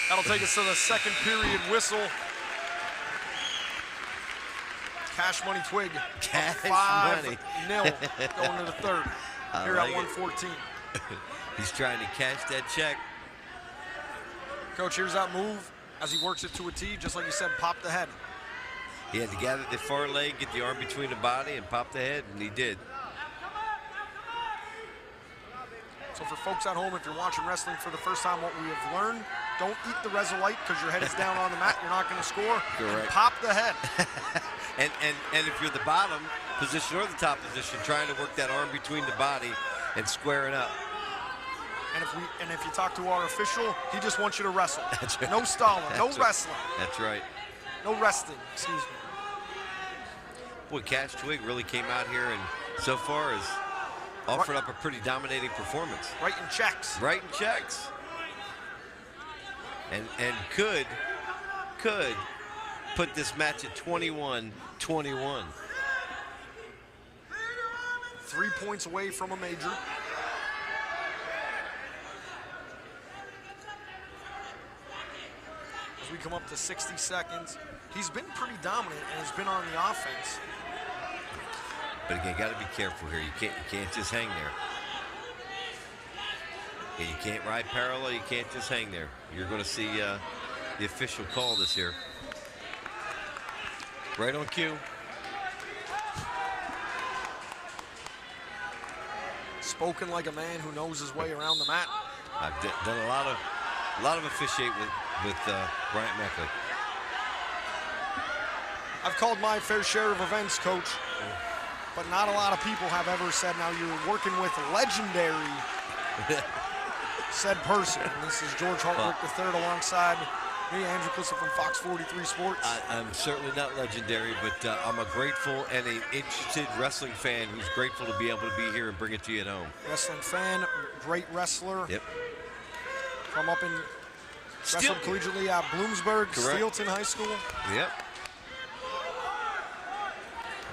That'll take us to the second period whistle. Cash Money Twig. Cash 5-0 Money. going to the third. Here like at 114. He's trying to cash that check. Coach, here's that move as he works it to a tee, just like you said, pop the head. He had to gather the far leg, get the arm between the body, and pop the head, and he did. So for folks at home, if you're watching wrestling for the first time, what we have learned, don't eat the Resolite because your head is down on the mat. You're not going to score. Correct. And pop the head. and if you're the bottom position or the top position, trying to work that arm between the body and square it up. And if you talk to our official, he just wants you to wrestle. That's right. No stalling, no That's right. wrestling. That's right. No resting, excuse me. Boy, Cash Twig really came out here and so far has offered up a pretty dominating performance. Writing checks. Writing checks. And could put this match at 21-21. 3 points away from a major. As we come up to 60 seconds, he's been pretty dominant and has been on the offense. But again, got to be careful here. You can't just hang there. And you can't ride parallel. You can't just hang there. You're going to see the official call this here. Right on cue. Spoken like a man who knows his way around the mat. I've done a lot of officiate with Bryant Meckley. I've called my fair share of events, Coach, but not a lot of people have ever said, now you're working with legendary said person. And this is George Hartwick III alongside me, Andrew Clissa from Fox 43 Sports. I'm certainly not legendary, but I'm a grateful and an interested wrestling fan who's grateful to be able to be here and bring it to you at home. Wrestling fan, great wrestler. Yep. From up in wrestled collegiately at Bloomsburg, Correct. Steelton High School. Yep.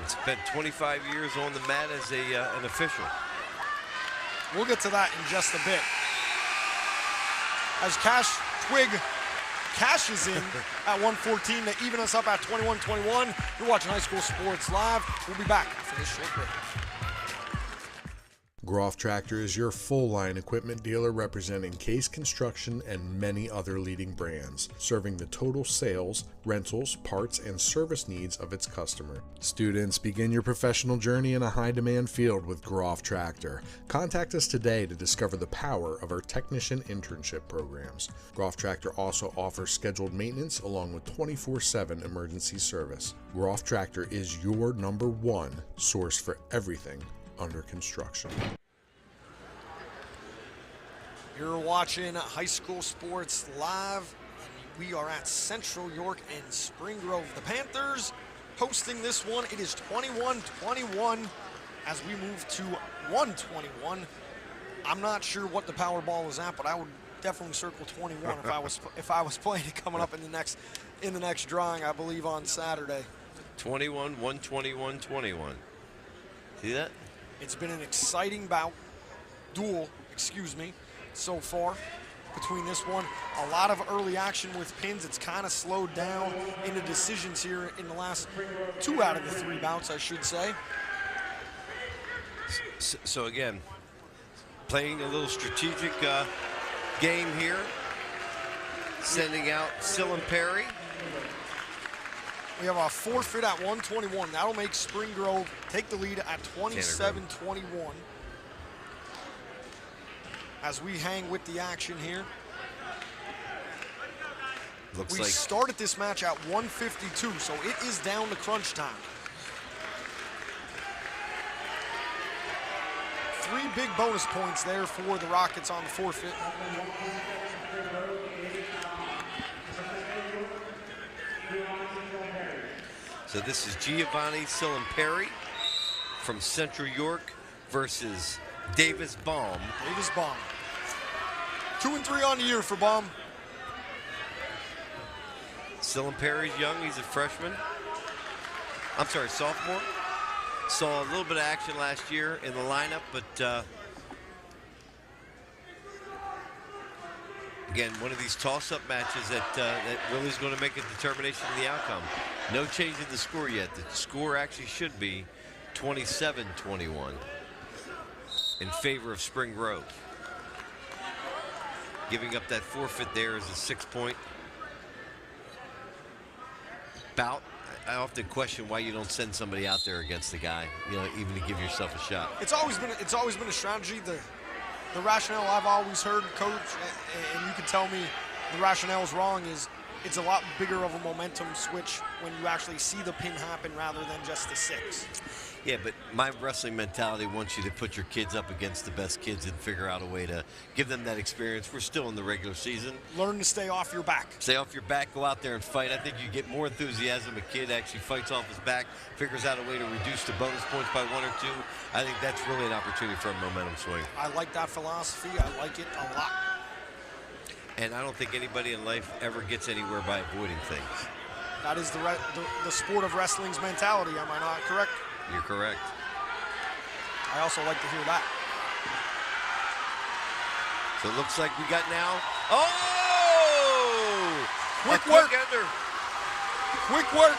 And spent 25 years on the mat as an official. We'll get to that in just a bit. As Cash Twig cashes in at 114 to even us up at 21-21. You're watching High School Sports Live. We'll be back after this short break. Groff Tractor is your full-line equipment dealer representing Case Construction and many other leading brands, serving the total sales, rentals, parts, and service needs of its customer. Students, begin your professional journey in a high-demand field with Groff Tractor. Contact us today to discover the power of our technician internship programs. Groff Tractor also offers scheduled maintenance along with 24/7 emergency service. Groff Tractor is your #1 source for everything under construction. You're watching High School Sports Live. We are at Central York and Spring Grove. The Panthers hosting this one. It is 21-21 as we move to 121. I'm not sure what the Powerball is at, but I would definitely circle 21 if I was playing it coming up in the next drawing, I believe on Saturday. 21, 121, 21. See that? It's been an exciting duel, so far between this one. A lot of early action with pins. It's kind of slowed down into decisions here in the last 2 out of the 3 bouts, I should say. So again, playing a little strategic game here. Sending out Sill Perry. We have a forfeit at 121. That'll make Spring Grove take the lead at 27-21. As we hang with the action here. We started this match at 152, so it is down to crunch time. 3 big bonus points there for the Rockets on the forfeit. So this is Giovanni Silimperi from Central York versus Davis Baum. Davis Baum. 2-3 on the year for Baum. Silimperi's young, he's a freshman. I'm sorry, sophomore. Saw a little bit of action last year in the lineup, but again, one of these toss-up matches that really is going to make a determination of the outcome. No change in the score yet. The score actually should be 27-21 in favor of Spring Grove. Giving up that forfeit there is a 6-point bout. I often question why you don't send somebody out there against the guy, even to give yourself a shot. It's always been a strategy. The rationale I've always heard, Coach, and you can tell me the rationale is wrong, is it's a lot bigger of a momentum switch when you actually see the pin happen rather than just the 6. Yeah, but my wrestling mentality wants you to put your kids up against the best kids and figure out a way to give them that experience. We're still in the regular season. Learn to stay off your back. Stay off your back, go out there and fight. I think you get more enthusiasm. A kid actually fights off his back, figures out a way to reduce the bonus points by 1 or 2. I think that's really an opportunity for a momentum swing. I like that philosophy. I like it a lot. And I don't think anybody in life ever gets anywhere by avoiding things. That is the sport of wrestling's mentality. Am I not correct? You're correct. I also like to hear that. So it looks like we got now. Oh! Quick work. Quick work.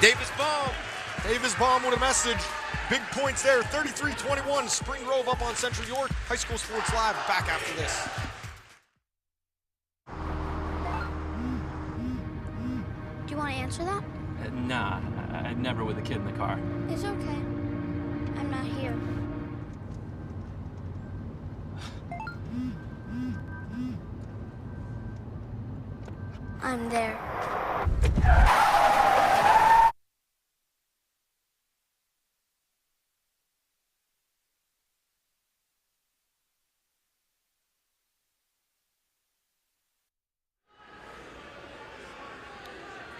Davis Baum. Davis Baum with a message. Big points there. 33-21. Spring Grove up on Central York. High School Sports Live back after this. Do you want to answer that? Nah, I'd never with a kid in the car. It's okay. I'm not here. I'm there.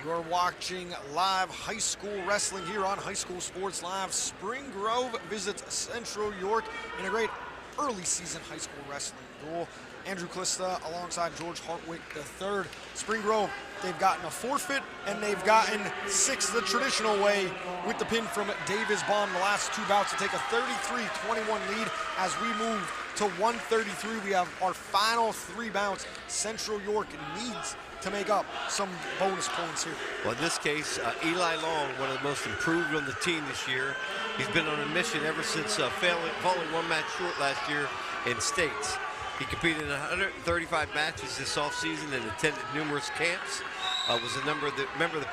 You are watching live high school wrestling here on High School Sports Live. Spring Grove visits Central York in a great early season high school wrestling duel. Andrew Klista alongside George Hartwick III. Spring Grove, they've gotten a forfeit and they've gotten 6 the traditional way with the pin from Davis Baum the last 2 bouts to take a 33-21 lead. As we move to 133, we have our final 3 bouts. Central York needs to make up some bonus points here. Well, in this case, Eli Long, one of the most improved on the team this year. He's been on a mission ever since falling 1 match short last year in states. He competed in 135 matches this offseason and attended numerous camps. Was a member of the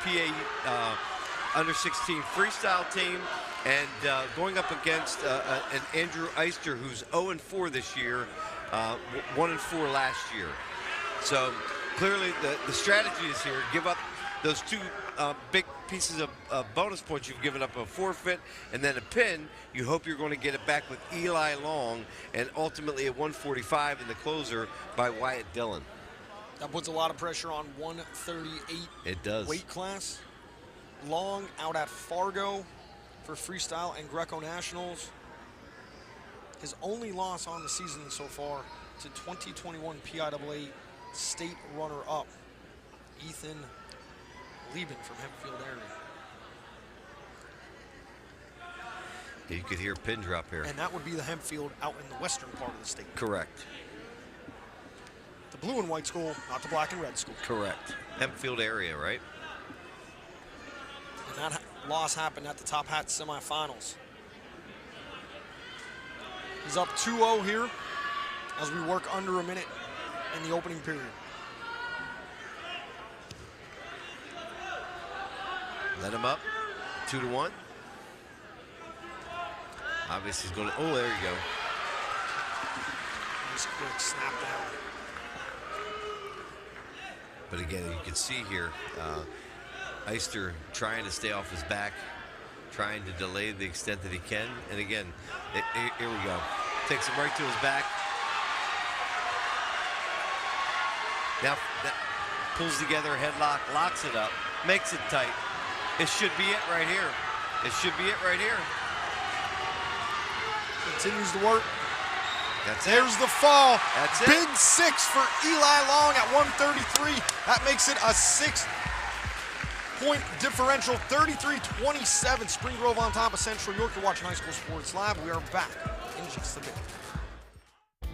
PA under-16 freestyle team, and going up against an Andrew Eister, who's 0-4 this year, 1-4 last year. So clearly the strategy is here. Give up those 2 big pieces of bonus points. You've given up a forfeit and then a pin. You hope you're going to get it back with Eli Long, and ultimately at 145 in the closer by Wyatt Dillon. That puts a lot of pressure on 138 it does. Weight class. Long out at Fargo for freestyle and Greco Nationals. His only loss on the season so far to 2021 PIAA state runner-up Ethan Lieben from Hempfield area. You could hear a pin drop here. And that would be the Hempfield out in the western part of the state. Correct. The blue and white school, not the black and red school. Correct. Hempfield area, right? And that loss happened at the Top Hat semifinals. He's up 2-0 here as we work under a minute in the opening period. Let him up, 2-1. Obviously he's going to, oh, there you go. Nice quick snap down. But again, you can see here, Eister trying to stay off his back, trying to delay the extent that he can. And again, here we go. Takes him right to his back. Now that pulls together a headlock, locks it up, makes it tight. It should be it right here. It should be it right here. Continues to work. That's There's the fall. That's it. Big 6 for Eli Long at 133. That makes it a 6-point differential, 33-27. Spring Grove on top of Central York. You're watching High School Sports Live. We are back in just a bit.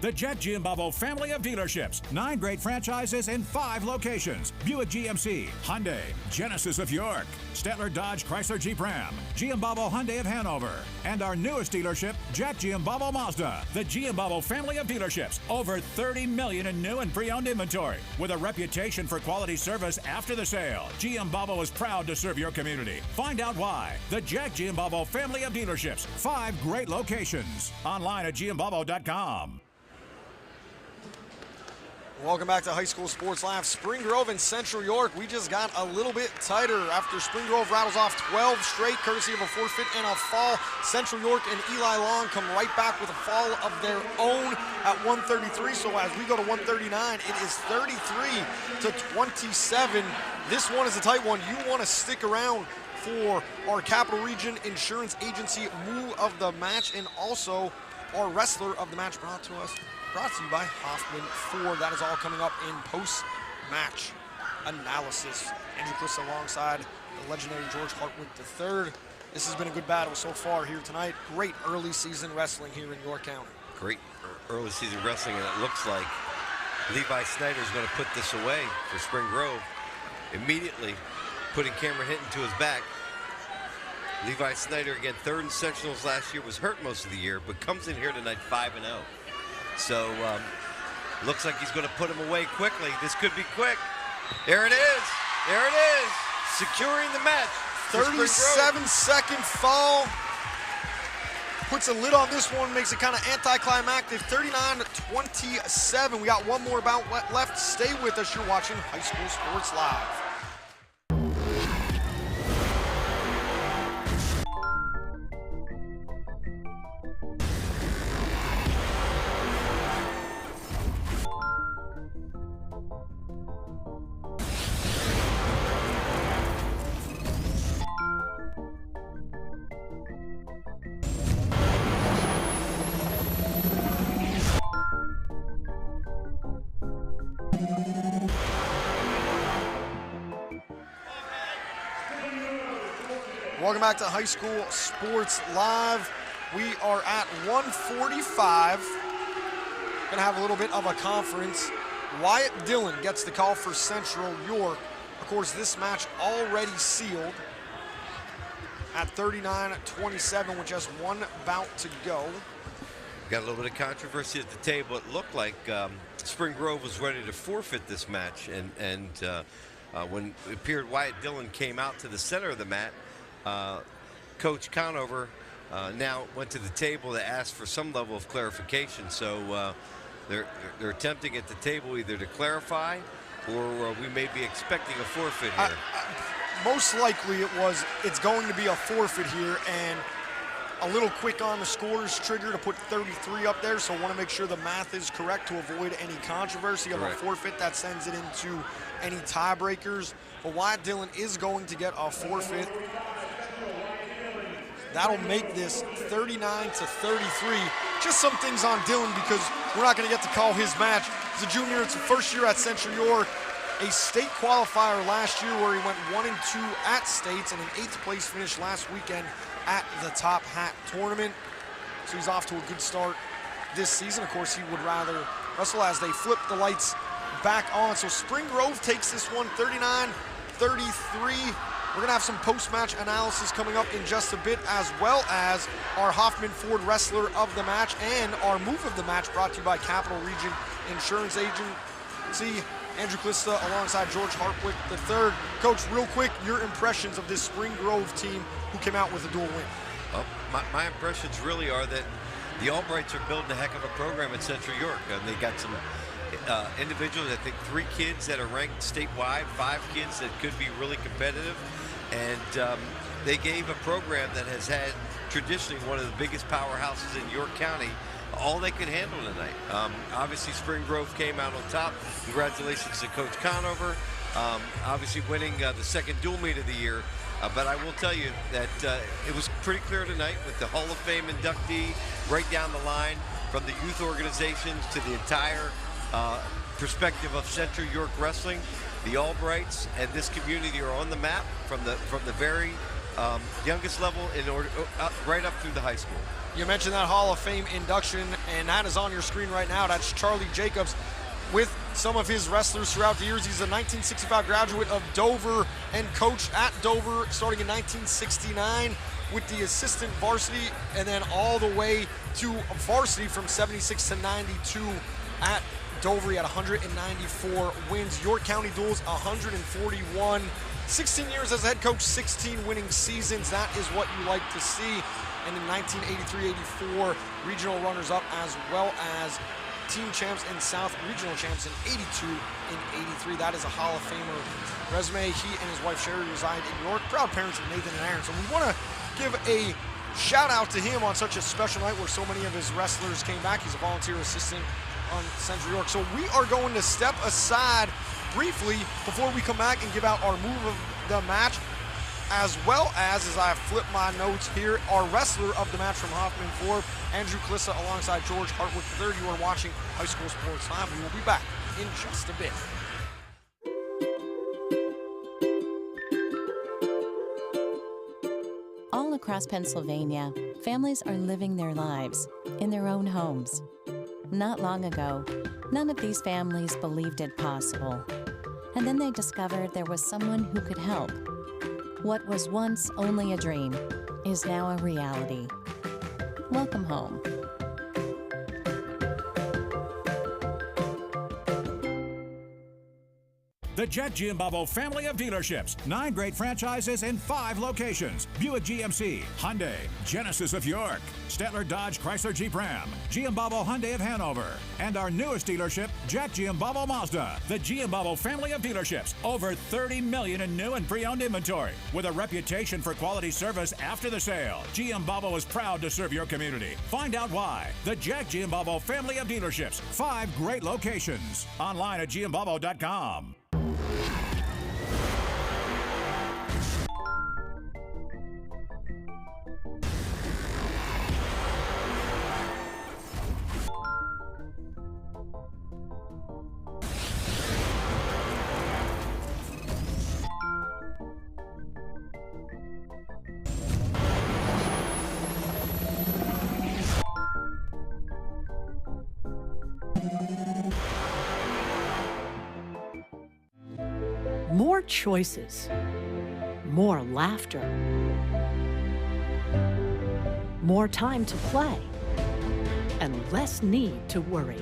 The Jet Giambavo family of dealerships. 9 great franchises in 5 locations. Buick GMC, Hyundai, Genesis of York, Stettler Dodge Chrysler Jeep Ram, Giambavo Hyundai of Hanover, and our newest dealership, Jet Giambavo Mazda. The Giambavo family of dealerships. Over 30 million in new and pre-owned inventory. With a reputation for quality service after the sale, Giambavo is proud to serve your community. Find out why. The Jet Giambavo family of dealerships. 5 great locations. Online at giambavo.com. Welcome back to High School Sports Live. Spring Grove and Central York, we just got a little bit tighter after Spring Grove rattles off 12 straight, courtesy of a forfeit and a fall. Central York and Eli Long come right back with a fall of their own at 133. So as we go to 139, it is 33-27. This one is a tight one. You want to stick around for our Capital Region Insurance Agency Moo of the Match, and also our Wrestler of the Match brought to you by Hoffman Ford. That is all coming up in post-match analysis. Andrew Cliss alongside the legendary George Hartwick III. This has been a good battle so far here tonight. Great early season wrestling here in York County. Great early season wrestling, and it looks like Levi Snyder is going to put this away for Spring Grove. Immediately putting Cameron Hinton to his back. Levi Snyder, again, 3rd in sectionals last year, was hurt most of the year, but comes in here tonight 5-0. So looks like he's going to put him away quickly. This could be quick. There it is. There it is. Securing the match. 37-second fall. Puts a lid on this one, makes it kind of anticlimactic. 39-27. We got one more bout left. Stay with us. You're watching High School Sports Live. Welcome back to High School Sports Live. We are at 1:45. Gonna have a little bit of a conference. Wyatt Dillon gets the call for Central York. Of course, this match already sealed at 39-27 with just one bout to go. Got a little bit of controversy at the table. It looked like Spring Grove was ready to forfeit this match, and when it appeared Wyatt Dillon came out to the center of the mat, Coach Conover now went to the table to ask for some level of clarification. So they're attempting at the table either to clarify, or we may be expecting a forfeit here. Most likely it's going to be a forfeit here, and a little quick on the scores trigger to put 33 up there, so I want to make sure the math is correct to avoid any controversy of a forfeit that sends it into any tiebreakers. But Wyatt Dillon is going to get a forfeit. That'll make this 39-33. Just some things on Dillon, because we're not going to get to call his match. He's a junior. It's the first year at Central York. A state qualifier last year where he went 1-2 at states, and an 8th place finish last weekend at the Top Hat tournament. So he's off to a good start this season. Of course, he would rather wrestle as they flip the lights back on. So Spring Grove takes this one 39-33. We're going to have some post-match analysis coming up in just a bit, as well as our Hoffman Ford Wrestler of the Match and our Move of the Match, brought to you by Capital Region Insurance Agency. Andrew Clista alongside George Hartwick III. Coach, real quick, your impressions of this Spring Grove team who came out with a dual win. Well, my impressions really are that the Albrights are building a heck of a program at Central York. They got some individuals, I think 3 kids that are ranked statewide, 5 kids that could be really competitive. And they gave a program that has had traditionally one of the biggest powerhouses in York County all they could handle tonight. Obviously, Spring Grove came out on top. Congratulations to Coach Conover. Obviously winning the second dual meet of the year. But I will tell you that it was pretty clear tonight with the Hall of Fame inductee right down the line, from the youth organizations to the entire perspective of Central York Wrestling. The Albrights and this community are on the map from the very youngest level right up through the high school. You mentioned that Hall of Fame induction, and that is on your screen right now. That's Charlie Jacobs with some of his wrestlers throughout the years. He's a 1965 graduate of Dover and coached at Dover starting in 1969 with the assistant varsity, and then all the way to varsity from 76 to 92 at Dover. He had 194 wins. York County duels 141. 16 years as a head coach, 16 winning seasons. That is what you like to see. And in 1983-84, regional runners-up as well as team champs and South regional champs in 82 and 83. That is a Hall of Famer resume. He and his wife Sherry reside in York. Proud parents of Nathan and Aaron. So we want to give a shout out to him on such a special night where so many of his wrestlers came back. He's a volunteer assistant on Central York. So we are going to step aside briefly before we come back and give out our move of the match, as well as I flip my notes here, our wrestler of the match from Hoffman Ford, Andrew Klissa, alongside George Hartwick III. You are watching High School Sports Live. We will be back in just a bit. All across Pennsylvania, families are living their lives in their own homes. Not long ago, none of these families believed it possible. And then they discovered there was someone who could help. What was once only a dream is now a reality. Welcome home. The Jet Giambavo family of dealerships. 9 great franchises in 5 locations. Buick GMC, Hyundai, Genesis of York, Stettler Dodge Chrysler Jeep Ram, Giambavo Hyundai of Hanover, and our newest dealership, Jack Giambavo Mazda. The Giambavo family of dealerships. Over 30 million in new and pre-owned inventory. With a reputation for quality service after the sale, Giambavo is proud to serve your community. Find out why. The Jack Giambavo family of dealerships. 5 great locations. Online at giambavo.com. More choices, more laughter, more time to play, and less need to worry.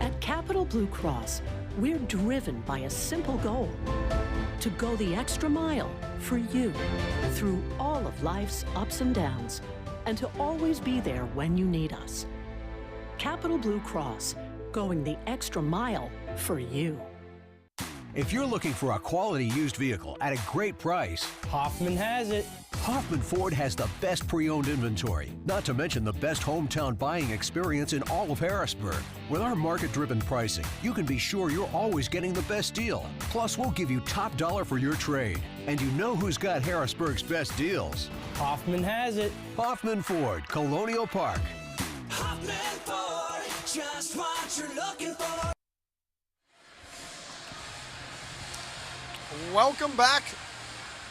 At Capital Blue Cross, we're driven by a simple goal: to go the extra mile for you through all of life's ups and downs, and to always be there when you need us. Capital Blue Cross, going the extra mile for you. If you're looking for a quality used vehicle at a great price, Hoffman has it. Hoffman Ford has the best pre-owned inventory, not to mention the best hometown buying experience in all of Harrisburg. With our market-driven pricing, you can be sure you're always getting the best deal. Plus, we'll give you top dollar for your trade. And you know who's got Harrisburg's best deals. Hoffman has it. Hoffman Ford, Colonial Park. Hoffman Ford, just what you're looking for. Welcome back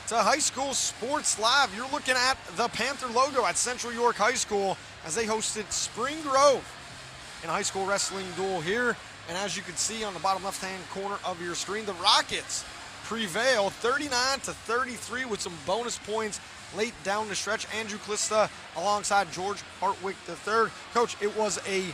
to High School Sports Live. You're looking at the Panther logo at Central York High School as they hosted Spring Grove in a high school wrestling duel here. And as you can see on the bottom left-hand corner of your screen, the Rockets prevail 39-33 with some bonus points late down the stretch. Andrew Klista alongside George Hartwick III. Coach, it was a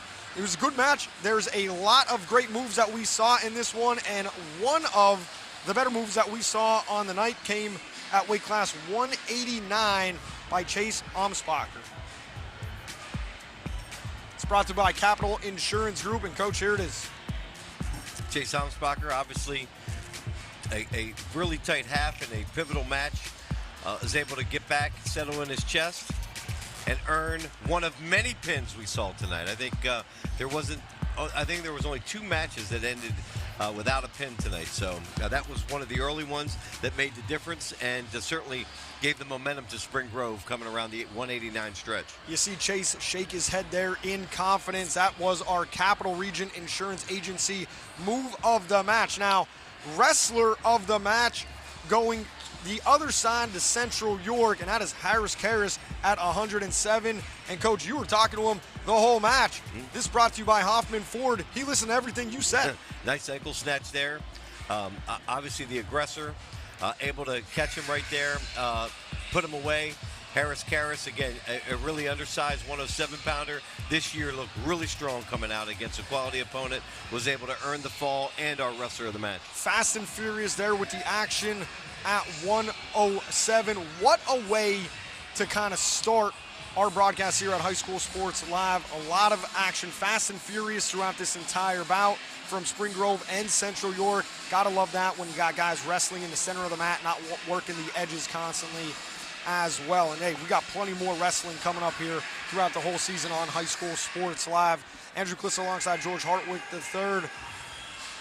good match. There's a lot of great moves that we saw in this one, and one of the better moves that we saw on the night came at weight class 189 by Chase Amsbacher. It's brought to you by Capital Insurance Group, and Coach, here it is. Chase Amsbacher, obviously a really tight half in a pivotal match, is able to get back, settle in his chest, and earn one of many pins we saw tonight. I think there was only 2 matches that ended without a pin tonight. So that was one of the early ones that made the difference and certainly gave the momentum to Spring Grove coming around the 189 stretch. You see Chase shake his head there in confidence. That was our Capital Region Insurance Agency move of the match. Now, wrestler of the match going the other side to Central York, and that is Harris Karras at 107. And Coach, you were talking to him the whole match. This brought to you by Hoffman Ford. He listened to everything you said. Nice ankle snatch there. Obviously the aggressor, able to catch him right there, put him away. Harris Karras, again, a really undersized 107-pounder. This year looked really strong coming out against a quality opponent, was able to earn the fall and our wrestler of the match. Fast and furious there with the action at 107. What a way to kind of start our broadcast here at High School Sports Live. A lot of action, fast and furious throughout this entire bout from Spring Grove and Central York. Gotta love that when you got guys wrestling in the center of the mat, not working the edges constantly as well. And hey, we got plenty more wrestling coming up here throughout the whole season on High School Sports Live. Andrew Kliss alongside George Hartwick III.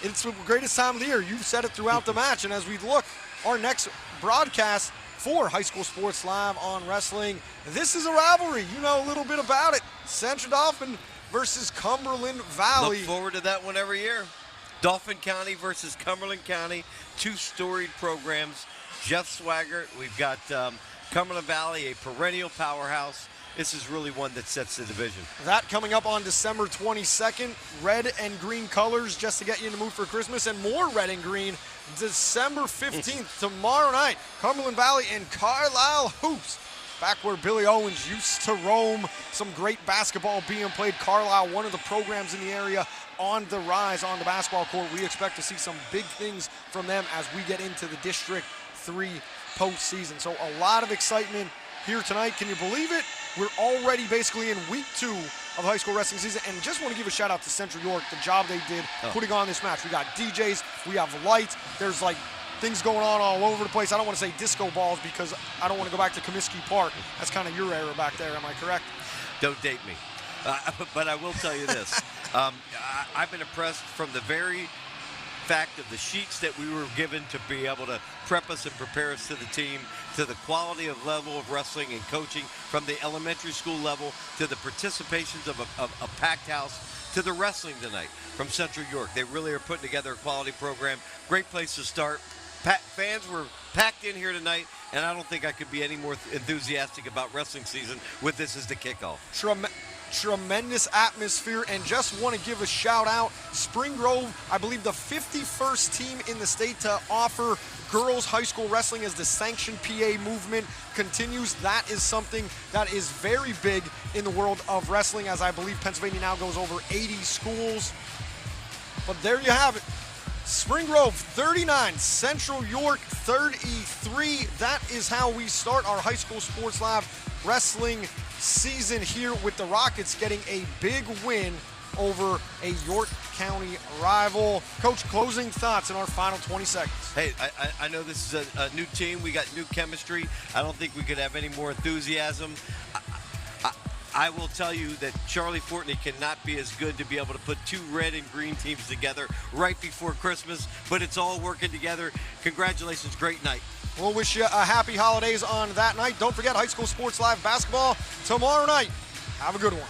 It's the greatest time of the year. You've said it throughout the match. And as we look, our next broadcast for High School Sports Live on wrestling, this is a rivalry. You know a little bit about it. Central Dauphin versus Cumberland Valley. Look forward to that one every year. Dauphin County versus Cumberland County, two storied programs. Jeff Swaggart, we've got Cumberland Valley, a perennial powerhouse. This is really one that sets the division. That coming up on December 22nd. Red and green colors just to get you in the mood for Christmas, and more red and green December 15th, tomorrow night. Cumberland Valley and Carlisle Hoops. Back where Billy Owens used to roam. Some great basketball being played. Carlisle, one of the programs in the area, on the rise on the basketball court. We expect to see some big things from them as we get into the District 3 postseason. So a lot of excitement here tonight. Can you believe it? We're already basically in week 2 of high school wrestling season, and just want to give a shout out to Central York, the job they did putting on this match. We got DJs, we have lights, there's like things going on all over the place. I don't want to say disco balls because I don't want to go back to Comiskey Park. That's kind of your era back there, am I correct? Don't date me. But I will tell you this. I've been impressed from the very fact of the sheets that we were given to be able to prep us and prepare us to the team, to the quality of level of wrestling and coaching from the elementary school level to the participations of a packed house to the wrestling tonight from Central York. They really are putting together a quality program. Great place to start. Fans were packed in here tonight, and I don't think I could be any more enthusiastic about wrestling season with this as the kickoff. Tremendous atmosphere, and just want to give a shout out, Spring Grove, I believe the 51st team in the state to offer girls high school wrestling as the sanctioned PA movement continues. That is something that is very big in the world of wrestling, as I believe Pennsylvania now goes over 80 schools. But there you have it. Spring Grove 39, Central York 33. That is how we start our High School Sports Live wrestling season here, with the Rockets getting a big win over a York County rival. Coach, closing thoughts in our final 20 seconds. Hey, I know this is a new team. We got new chemistry. I don't think we could have any more enthusiasm. I will tell you that Charlie Fortney cannot be as good to be able to put two red and green teams together right before Christmas, but it's all working together. Congratulations, great night. We'll wish you a happy holidays on that night. Don't forget High School Sports Live basketball tomorrow night. Have a good one.